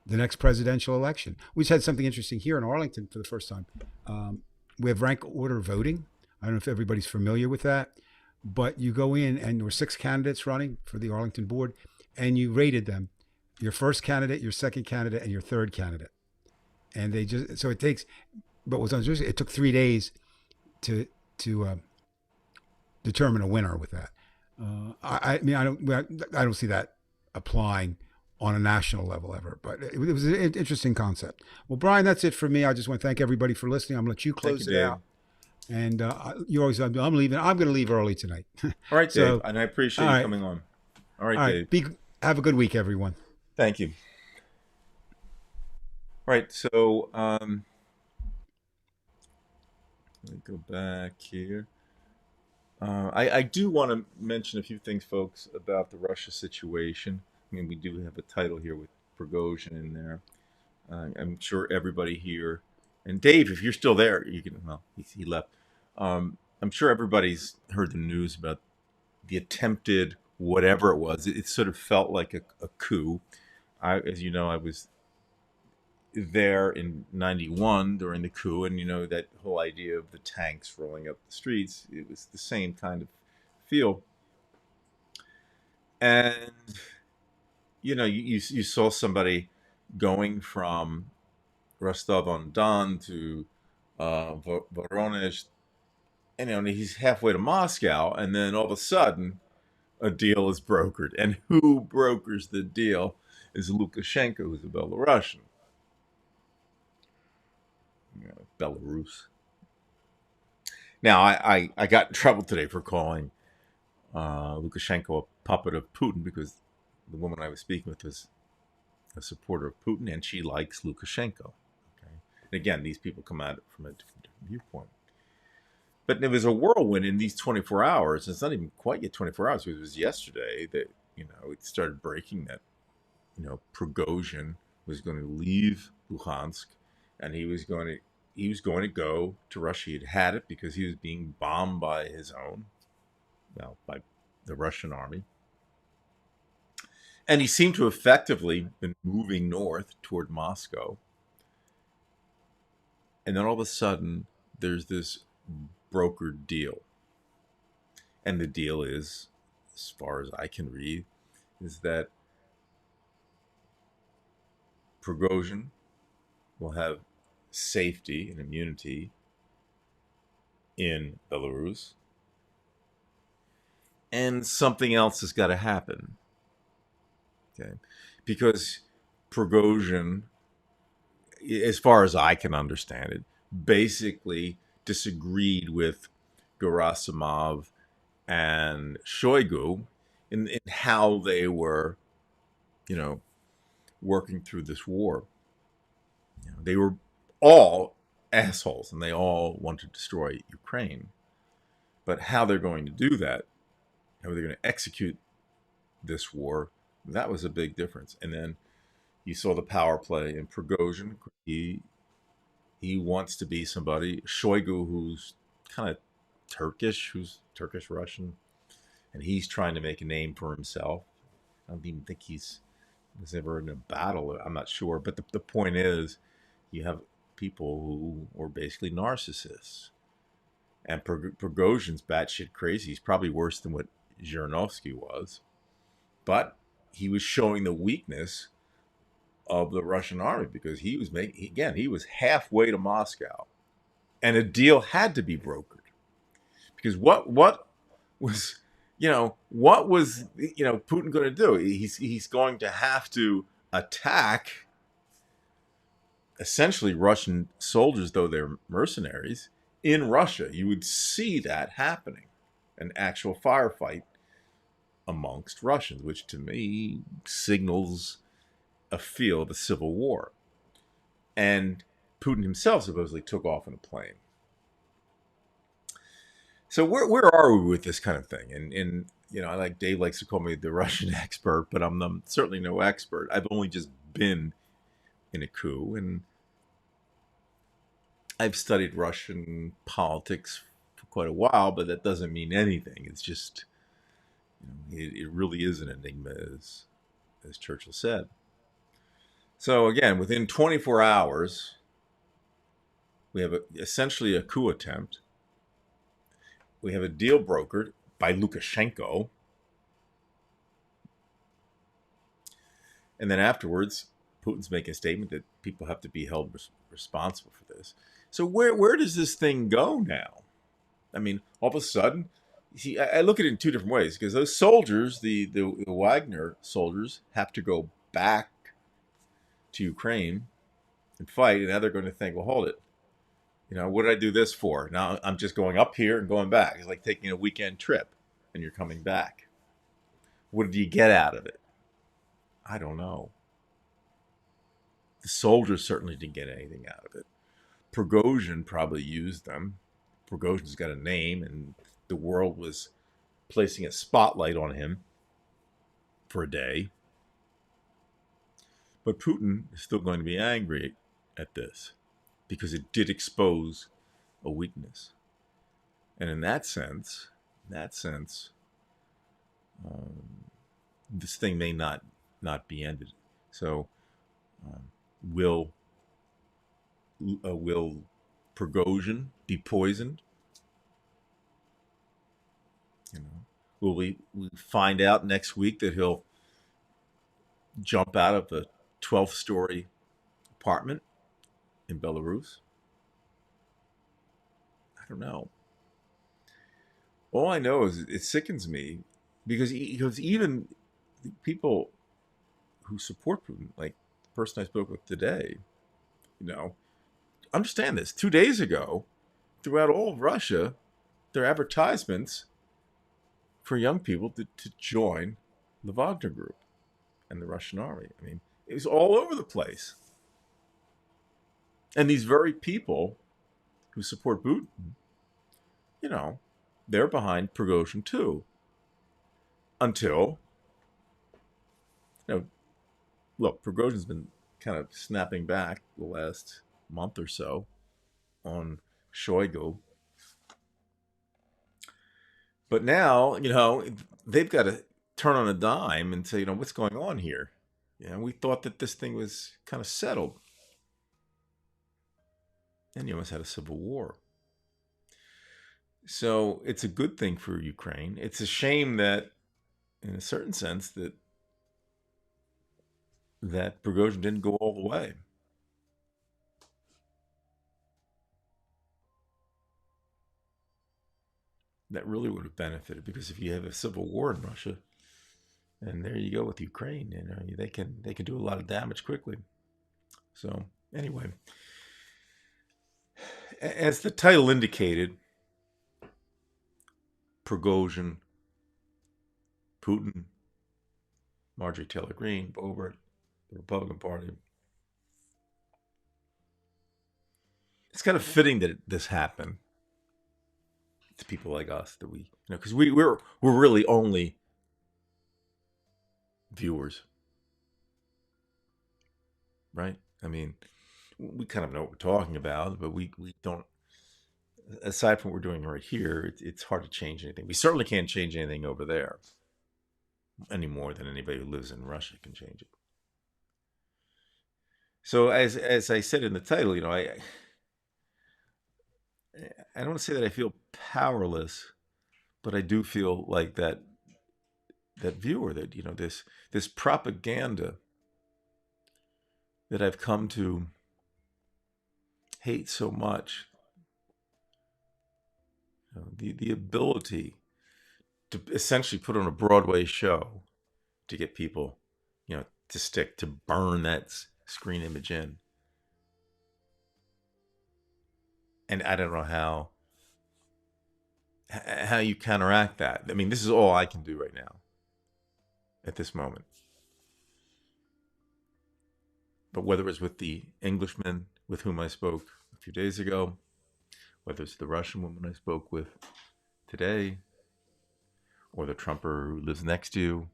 the next presidential election. We just had something interesting here in Arlington for the first time. We have rank order voting. I don't know if everybody's familiar with that, but you go in and there were 6 candidates running for the Arlington board, and you rated them: your first candidate, your second candidate, and your third candidate. And they just, so it takes, but what's unusual, it took 3 days to determine a winner with that. I mean, I don't see that applying on a national level ever, but it was an interesting concept. Well, Brian, that's it for me. I just want to thank everybody for listening. I'm going to let you thank close you, it Dave. out. And you always, I'm leaving. I'm going to leave early tonight. All right, So, Dave, and I appreciate all you right, coming on. All right, all Dave. right. Have a good week, everyone. Thank you. All right, so let me go back here. I do want to mention a few things, folks, about the Russia situation. I mean, we do have a title here with Prigozhin in there. I'm sure everybody here, and Dave, if you're still there, you can. Well, he left. I'm sure everybody's heard the news about the attempted whatever it was. It sort of felt like a coup. As you know, I was there in '91 during the coup, and that whole idea of the tanks rolling up the streets. It was the same kind of feel, and you saw somebody going from Rostov on Don to Voronezh, and he's halfway to Moscow, and then all of a sudden a deal is brokered, and who brokers the deal is Lukashenko, who's a Belarusian. Belarus. Now, I got in trouble today for calling Lukashenko a puppet of Putin, because the woman I was speaking with was a supporter of Putin, and she likes Lukashenko. Okay? And again, these people come at it from a different viewpoint. But there was a whirlwind in these 24 hours. It's not even quite yet 24 hours. It was yesterday that it started breaking that Prigozhin was going to leave Luhansk, and he was going to go to Russia. He'd had it because he was being bombed by his own, by the Russian army. And he seemed to effectively been moving north toward Moscow. And then all of a sudden, there's this brokered deal. And the deal is, as far as I can read, is that Prigozhin will have safety and immunity in Belarus, and something else has got to happen. Okay, because Prigozhin, as far as I can understand it, basically disagreed with Gerasimov and Shoigu in how they were, working through this war. They were all assholes, and they all want to destroy Ukraine. But how they're going to do that, how they're going to execute this war, that was a big difference. And then you saw the power play in Prigozhin. He wants to be somebody. Shoigu, who's kind of Turkish, who's Turkish Russian, and he's trying to make a name for himself. I don't even think he's was ever in a battle. I'm not sure, but the point is, you have people who are basically narcissists, and Prigozhin's batshit crazy. He's probably worse than what Zhirinovsky was, but he was showing the weakness of the Russian army because he was making, again, he was halfway to Moscow, and a deal had to be brokered because what was what was Putin going to do? He's going to have to attack essentially Russian soldiers, though they're mercenaries, in Russia. You would see that happening, an actual firefight amongst Russians, which to me signals a feel of a civil war. And Putin himself supposedly took off in a plane. So where are we with this kind of thing? And I like Dave likes to call me the Russian expert, but I'm certainly no expert. I've only just been in a coup, and I've studied Russian politics for quite a while, but that doesn't mean anything. It's just it really is an enigma, as Churchill said. So again, within 24 hours, we have essentially a coup attempt. We have a deal brokered by Lukashenko. And then afterwards, Putin's making a statement that people have to be held responsible for this. So where does this thing go now? I mean, all of a sudden, see, I look at it in two different ways because those soldiers, the Wagner soldiers, have to go back to Ukraine and fight, and now they're going to think, well, hold it. What did I do this for? Now I'm just going up here and going back. It's like taking a weekend trip and you're coming back. What did you get out of it? I don't know. The soldiers certainly didn't get anything out of it. Prigozhin probably used them. Prigozhin's got a name, and the world was placing a spotlight on him for a day. But Putin is still going to be angry at this because it did expose a weakness. And in that sense, this thing may not be ended. So will Prigozhin be poisoned? Will we find out next week that he'll jump out of a 12-story apartment in Belarus? I don't know. All I know is it sickens me because even people who support Putin, like the person I spoke with today, understand this. 2 days ago, throughout all of Russia, there are advertisements for young people to join the Wagner Group and the Russian army. I mean, it was all over the place. And these very people who support Putin, they're behind Prigozhin too. Until, look, Prigozhin's been kind of snapping back the last month or so on Shoigu. But now, they've got to turn on a dime and say, what's going on here? We thought that this thing was kind of settled. And you almost had a civil war. So it's a good thing for Ukraine. It's a shame that, in a certain sense, that Prigozhin didn't go all the way. That really would have benefited, because if you have a civil war in Russia, and there you go with Ukraine, they can do a lot of damage quickly. So anyway, as the title indicated, Prigozhin, Putin, Marjorie Taylor Greene, Boebert, the Republican Party. It's kind of fitting that this happened to people like us, that because we're really only viewers, right? I mean, we kind of know what we're talking about, but we don't. Aside from what we're doing right here, it's hard to change anything. We certainly can't change anything over there any more than anybody who lives in Russia can change it. So as I said in the title, I don't want to say that I feel powerless, but I do feel like that that viewer, that this propaganda that I've come to hate so much. The ability to essentially put on a Broadway show to get people, to burn that screen image in. And I don't know how you counteract that. I mean, this is all I can do right now at this moment. But whether it's with the Englishman with whom I spoke a few days ago, whether it's the Russian woman I spoke with today, or the Trumper who lives next to you,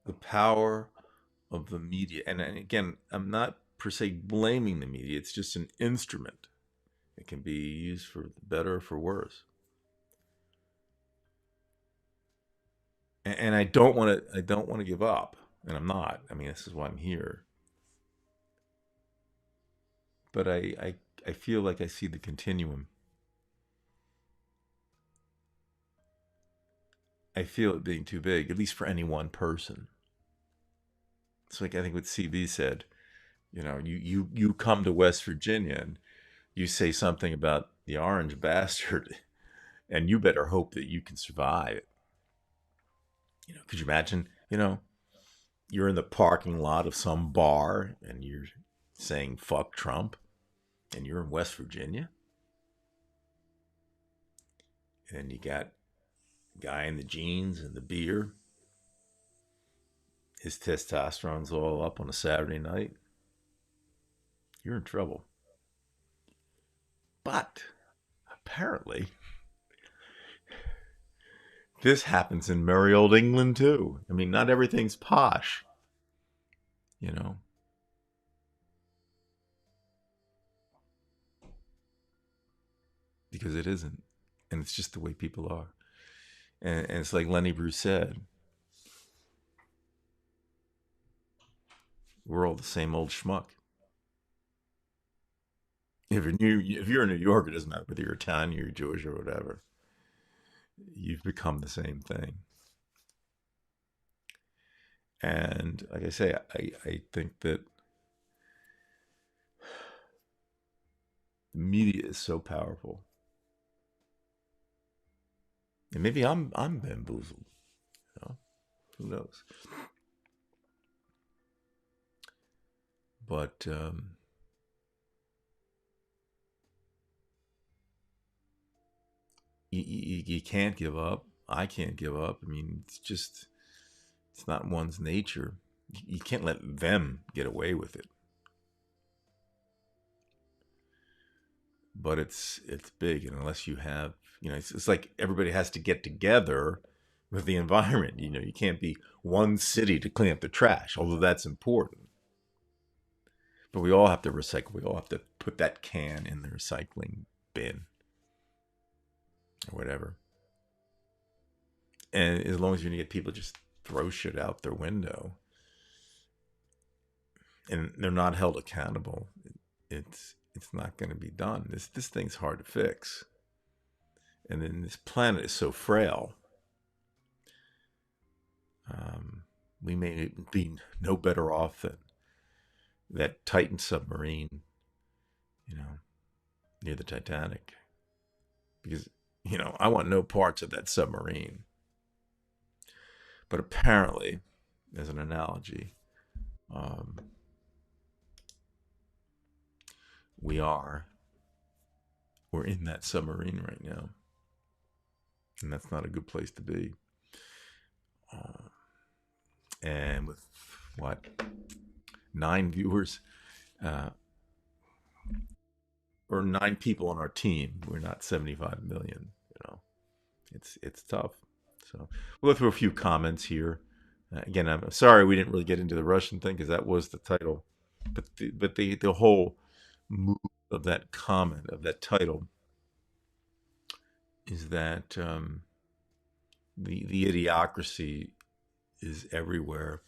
the power of the media. And again, I'm not per se blaming the media. It's just an instrument. It can be used for better or for worse. And I don't want to. I don't want to give up, and I'm not. I mean, this is why I'm here. But I feel like I see the continuum. I feel it being too big, at least for any one person. It's like I think what CB said. You come to West Virginia and you say something about the orange bastard, and you better hope that you can survive it. Could you imagine? You're in the parking lot of some bar and you're saying "fuck Trump," and you're in West Virginia, and you got a guy in the jeans and the beer. His testosterone's all up on a Saturday night. You're in trouble. But apparently, this happens in merry old England too. I mean, not everything's posh, you know. Because it isn't. And it's just the way people are. And it's like Lenny Bruce said, we're all the same old schmuck. If you're in New York, it doesn't matter whether you're Italian, you're Jewish, or whatever. You've become the same thing. And like I say, I think that the media is so powerful. And maybe I'm bamboozled. You know? Who knows? But you can't give up. I can't give up. I mean, it's not one's nature. You can't let them get away with it. But it's big, and unless you have, it's like everybody has to get together with the environment. You can't be one city to clean up the trash, although that's important. But we all have to recycle. We all have to put that can in the recycling bin or whatever. And as long as you're gonna get people just throw shit out their window and they're not held accountable, it's not going to be done. This thing's hard to fix, and then this planet is so frail. We may be no better off than that Titan submarine, near the Titanic, because I want no parts of that submarine. But apparently, as an analogy, um, we're in that submarine right now, and that's not a good place to be. Uh, and with what, 9 viewers, uh, or 9 people on our team, we're not 75 million. It's tough. So we'll go through a few comments here. Again, I'm sorry we didn't really get into the Russian thing because that was the title, but the whole move of that comment, of that title, is that the idiocracy is everywhere,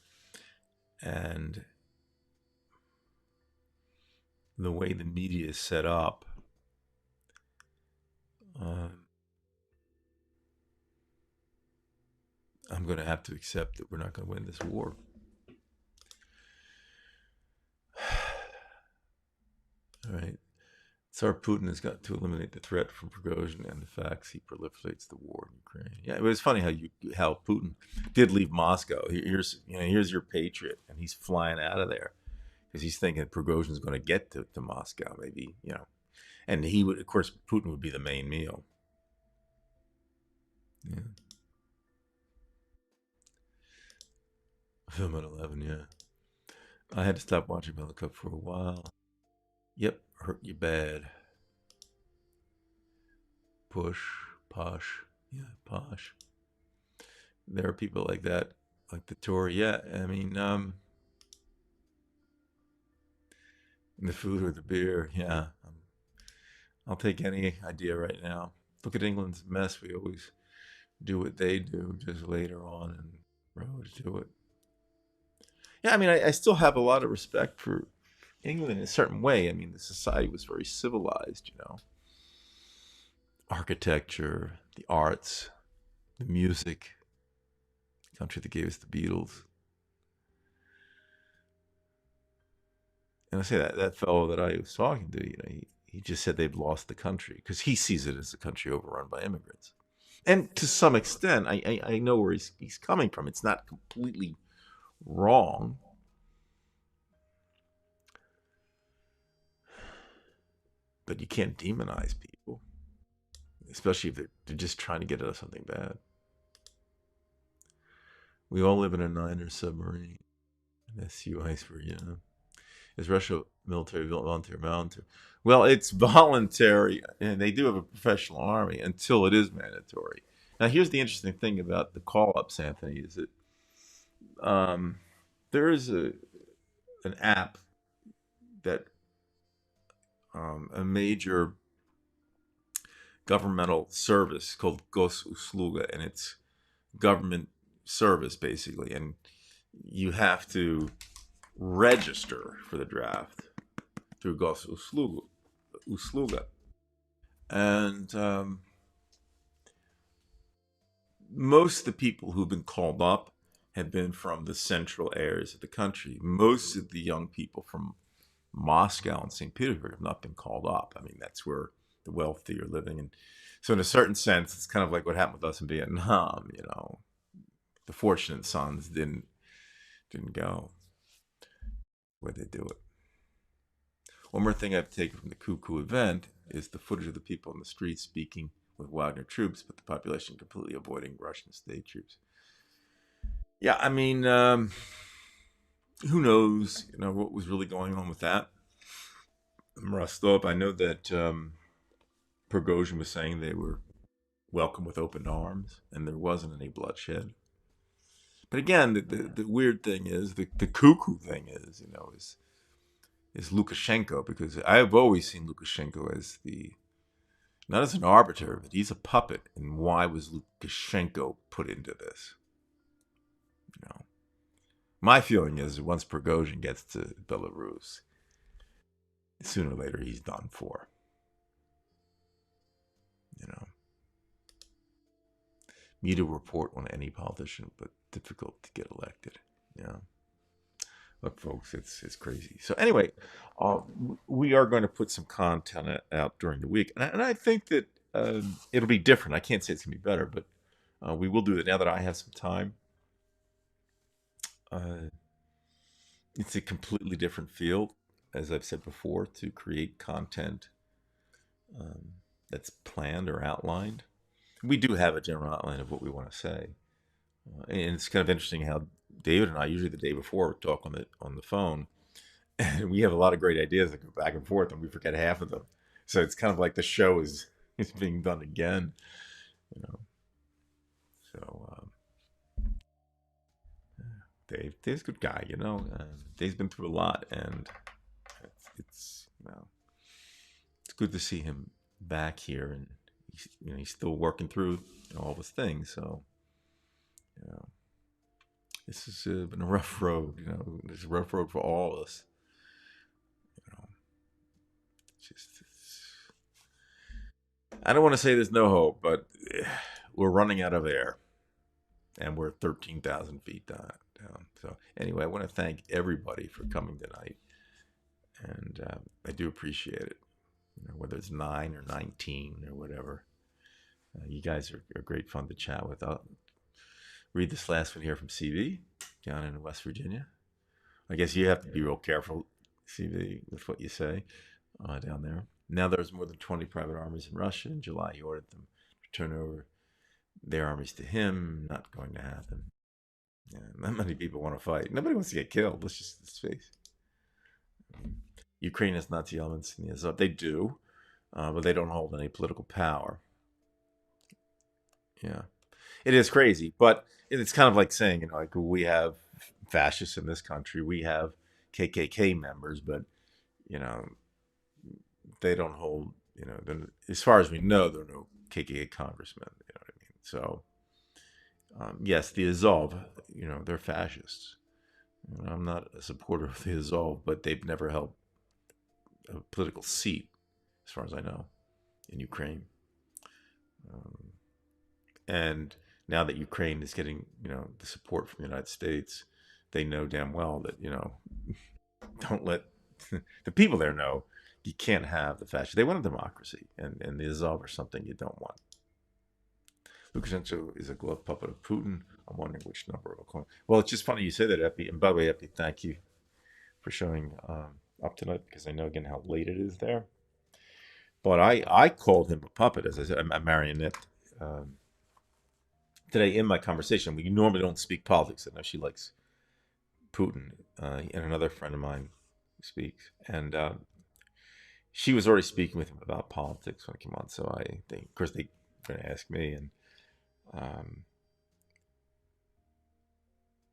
and the way the media is set up going to have to accept that we're not going to win this war. All right. Tsar Putin has got to eliminate the threat from Prigozhin and the facts he proliferates the war in Ukraine. Yeah, it was funny how Putin did leave Moscow. Here's your patriot, and he's flying out of there because he's thinking Prigozhin's going to get to Moscow, maybe, and he would, of course, Putin would be the main meal. Yeah, film at 11. Yeah, I had to stop watching Mellow Cup for a while. Yep, hurt you bad. Push, posh, yeah, posh. There are people like that, like the Tory. Yeah, I mean, the food or the beer. Yeah, I'll take any idea right now. Look at England's mess. We always do what they do, just later on and road to it. Yeah, I mean, I still have a lot of respect for England in a certain way. I mean, the society was very civilized, architecture, the arts, the music, the country that gave us the Beatles. And I say that fellow that I was talking to, he just said they've lost the country because he sees it as a country overrun by immigrants. And to some extent, I know where he's coming from. It's not completely wrong. But you can't demonize people, especially if they're just trying to get out of something bad. We all live in a Niner submarine, an SU iceberg, Is Russia military voluntary? Well, it's voluntary, and they do have a professional army until it is mandatory. Now, here's the interesting thing about the call-ups, Anthony, is that there is an app that a major governmental service called Gosusluga, and it's government service basically, and you have to register for the draft through Gosusluga, and most of the people who've been called up have been from the central areas of the country. Most of the young people from Moscow and St. Petersburg have not been called up. I mean, that's where the wealthy are living. And so in a certain sense, it's kind of like what happened with us in Vietnam, The fortunate sons didn't go. Where'd they do it? One more thing I've taken from the Coup-Coup event is the footage of the people in the streets speaking with Wagner troops, but the population completely avoiding Russian state troops. Yeah, I mean, who knows, what was really going on with that. Rostov, I know that Prigozhin was saying they were welcome with open arms, and there wasn't any bloodshed. But again, the weird thing is, the Coup-Coup thing is Lukashenko, because I have always seen Lukashenko as not as an arbiter, but he's a puppet. And why was Lukashenko put into this? My feeling is that once Prigozhin gets to Belarus, sooner or later he's done for. Media report on any politician, but difficult to get elected. Look, folks, it's crazy. So anyway, we are going to put some content out during the week, and I think that it'll be different. I can't say it's going to be better, but we will do it now that I have some time. It's a completely different field, as I've said before, to create content that's planned or outlined. We do have a general outline of what we want to say, and it's kind of interesting how David and I, usually the day before, talk on the phone, and we have a lot of great ideas that go back and forth, and we forget half of them. So it's kind of like the show is being done again, So Dave's a good guy, Dave's been through a lot, and it's good to see him back here, and he's still working through all his things. So this has been a rough road. It's a rough road for all of us. I don't want to say there's no hope, but we're running out of air, and we're 13,000 feet down. So anyway, I want to thank everybody for coming tonight, and I do appreciate it. Whether it's 9 or 19 or whatever, you guys are great fun to chat with. I'll read this last one here from CB down in West Virginia. I guess you have to be real careful, CB, with what you say down there. Now there's more than 20 private armies in Russia. In July, he ordered them to turn over their armies to him. Not going to happen. Yeah, not many people want to fight. Nobody wants to get killed. Let's face it. Ukraine has Nazi elements in the Azov. They do, but they don't hold any political power. Yeah, it is crazy, but it's kind of like saying, like we have fascists in this country, we have KKK members, but you know, they don't hold. As far as we know, there are no KKK congressmen. You know what I mean? So, yes, the Azov, they're fascists. I'm not a supporter of the Azov, but they've never held a political seat, as far as I know, in Ukraine. Um, and now that Ukraine is getting, the support from the United States, they know damn well that, don't let the people there know you can't have the fascist. They want a democracy, and the Azov are something you don't want. Lukashenko is a glove puppet of Putin. I'm wondering which number of a coin. Well, it's just funny you say that, Epi. And by the way, Epi, thank you for showing up tonight, because I know again how late it is there. But I called him a puppet, as I said, a marionette. Today in my conversation, we normally don't speak politics. I know she likes Putin, and another friend of mine speaks, and she was already speaking with him about politics when it came on. So of course, they were going to ask me, and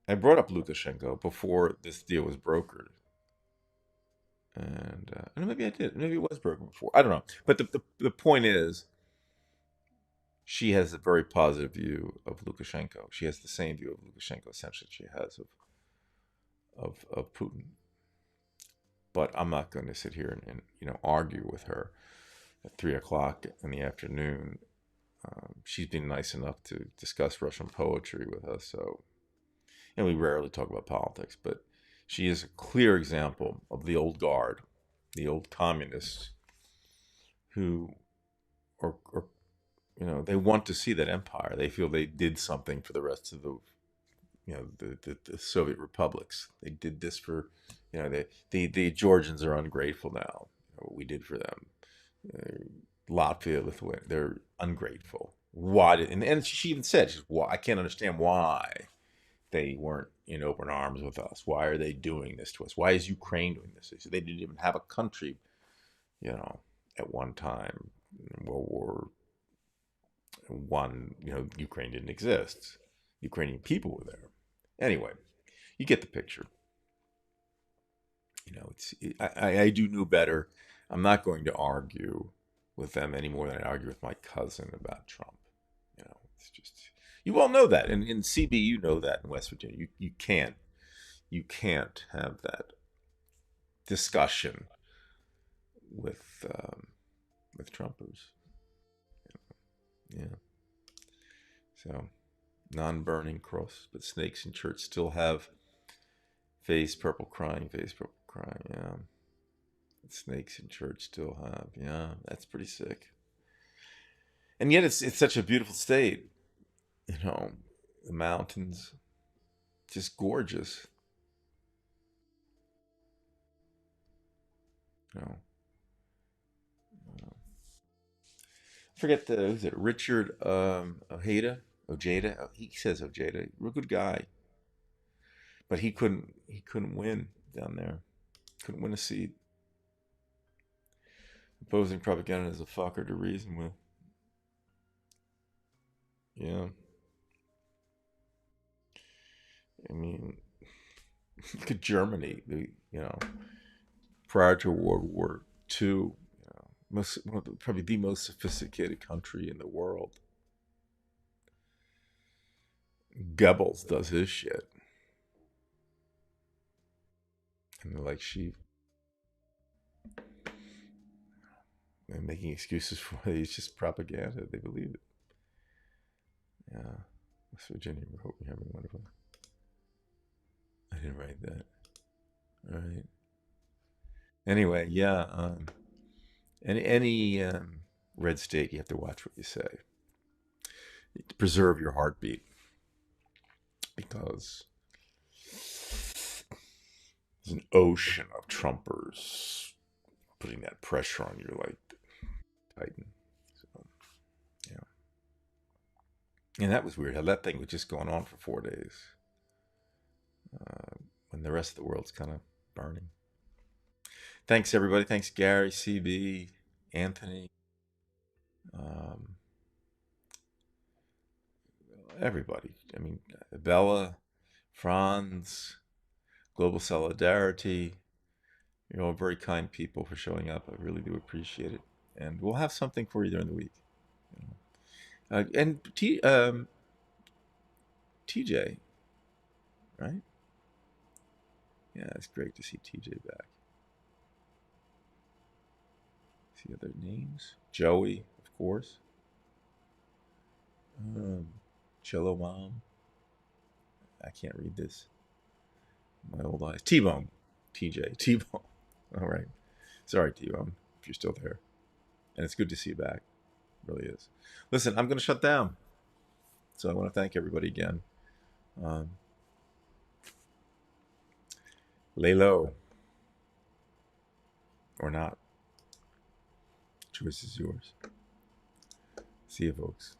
I brought up Lukashenko before this deal was brokered. And maybe I did. Maybe it was broken before. I don't know. But the point is, she has a very positive view of Lukashenko. She has the same view of Lukashenko, essentially, she has of Putin. But I'm not going to sit here and argue with her at 3 o'clock in the afternoon. She's been nice enough to discuss Russian poetry with us, and we rarely talk about politics, but she is a clear example of the old guard, the old communists who are they want to see that empire. They feel they did something for the rest of the Soviet republics. They did this for, the Georgians are ungrateful now. What we did for them. Latvia, Lithuania, they're ungrateful. Why did, and she even said, I can't understand why they weren't in open arms with us. Why are they doing this to us? Why is Ukraine doing this? They said they didn't even have a country, at one time in World War One. Ukraine didn't exist. Ukrainian people were there. Anyway, you get the picture. I do know better. I'm not going to argue with them any more than I argue with my cousin about Trump. It's just, you all know that, and in CB, you know that in West Virginia, you can't have that discussion with Trumpers. Yeah. So, non-burning cross, but snakes in church still have face purple crying, face purple crying. Yeah. Snakes in church still have. Yeah, that's pretty sick. And yet it's such a beautiful state. The mountains, just gorgeous. You know, I forget who's it? Richard Ojeda. He says Ojeda. Real good guy, but he couldn't win down there. Couldn't win a seat. Opposing propaganda is a fucker to reason with. Yeah, I mean, look at Germany. Prior to World War II, probably the most sophisticated country in the world. Goebbels does his shit, and they're like and making excuses for it. It's just propaganda. They believe it. Yeah, West Virginia, we hope you're having a wonderful. I didn't write that. All right. Anyway, yeah. Any red state, you have to watch what you say to preserve your heartbeat, because there's an ocean of Trumpers putting that pressure on you like Titan. So, yeah. And that was weird how that thing was just going on for 4 days when the rest of the world's kind of burning. Thanks, everybody. Thanks, Gary, CB, Anthony, um, everybody. I mean, Bella, Franz, Global Solidarity. You're all very kind people for showing up. I really do appreciate it. And we'll have something for you during the week. You know. And TJ, right? Yeah, it's great to see TJ back. See other names? Joey, of course. Cello Mom. I can't read this. My old eyes. T-Bone. TJ. T-Bone. All right. Sorry, T-Bone, if you're still there. And it's good to see you back. It really is. Listen, I'm going to shut down. So I want to thank everybody again. Lay low. Or not. Choice is yours. See you, folks.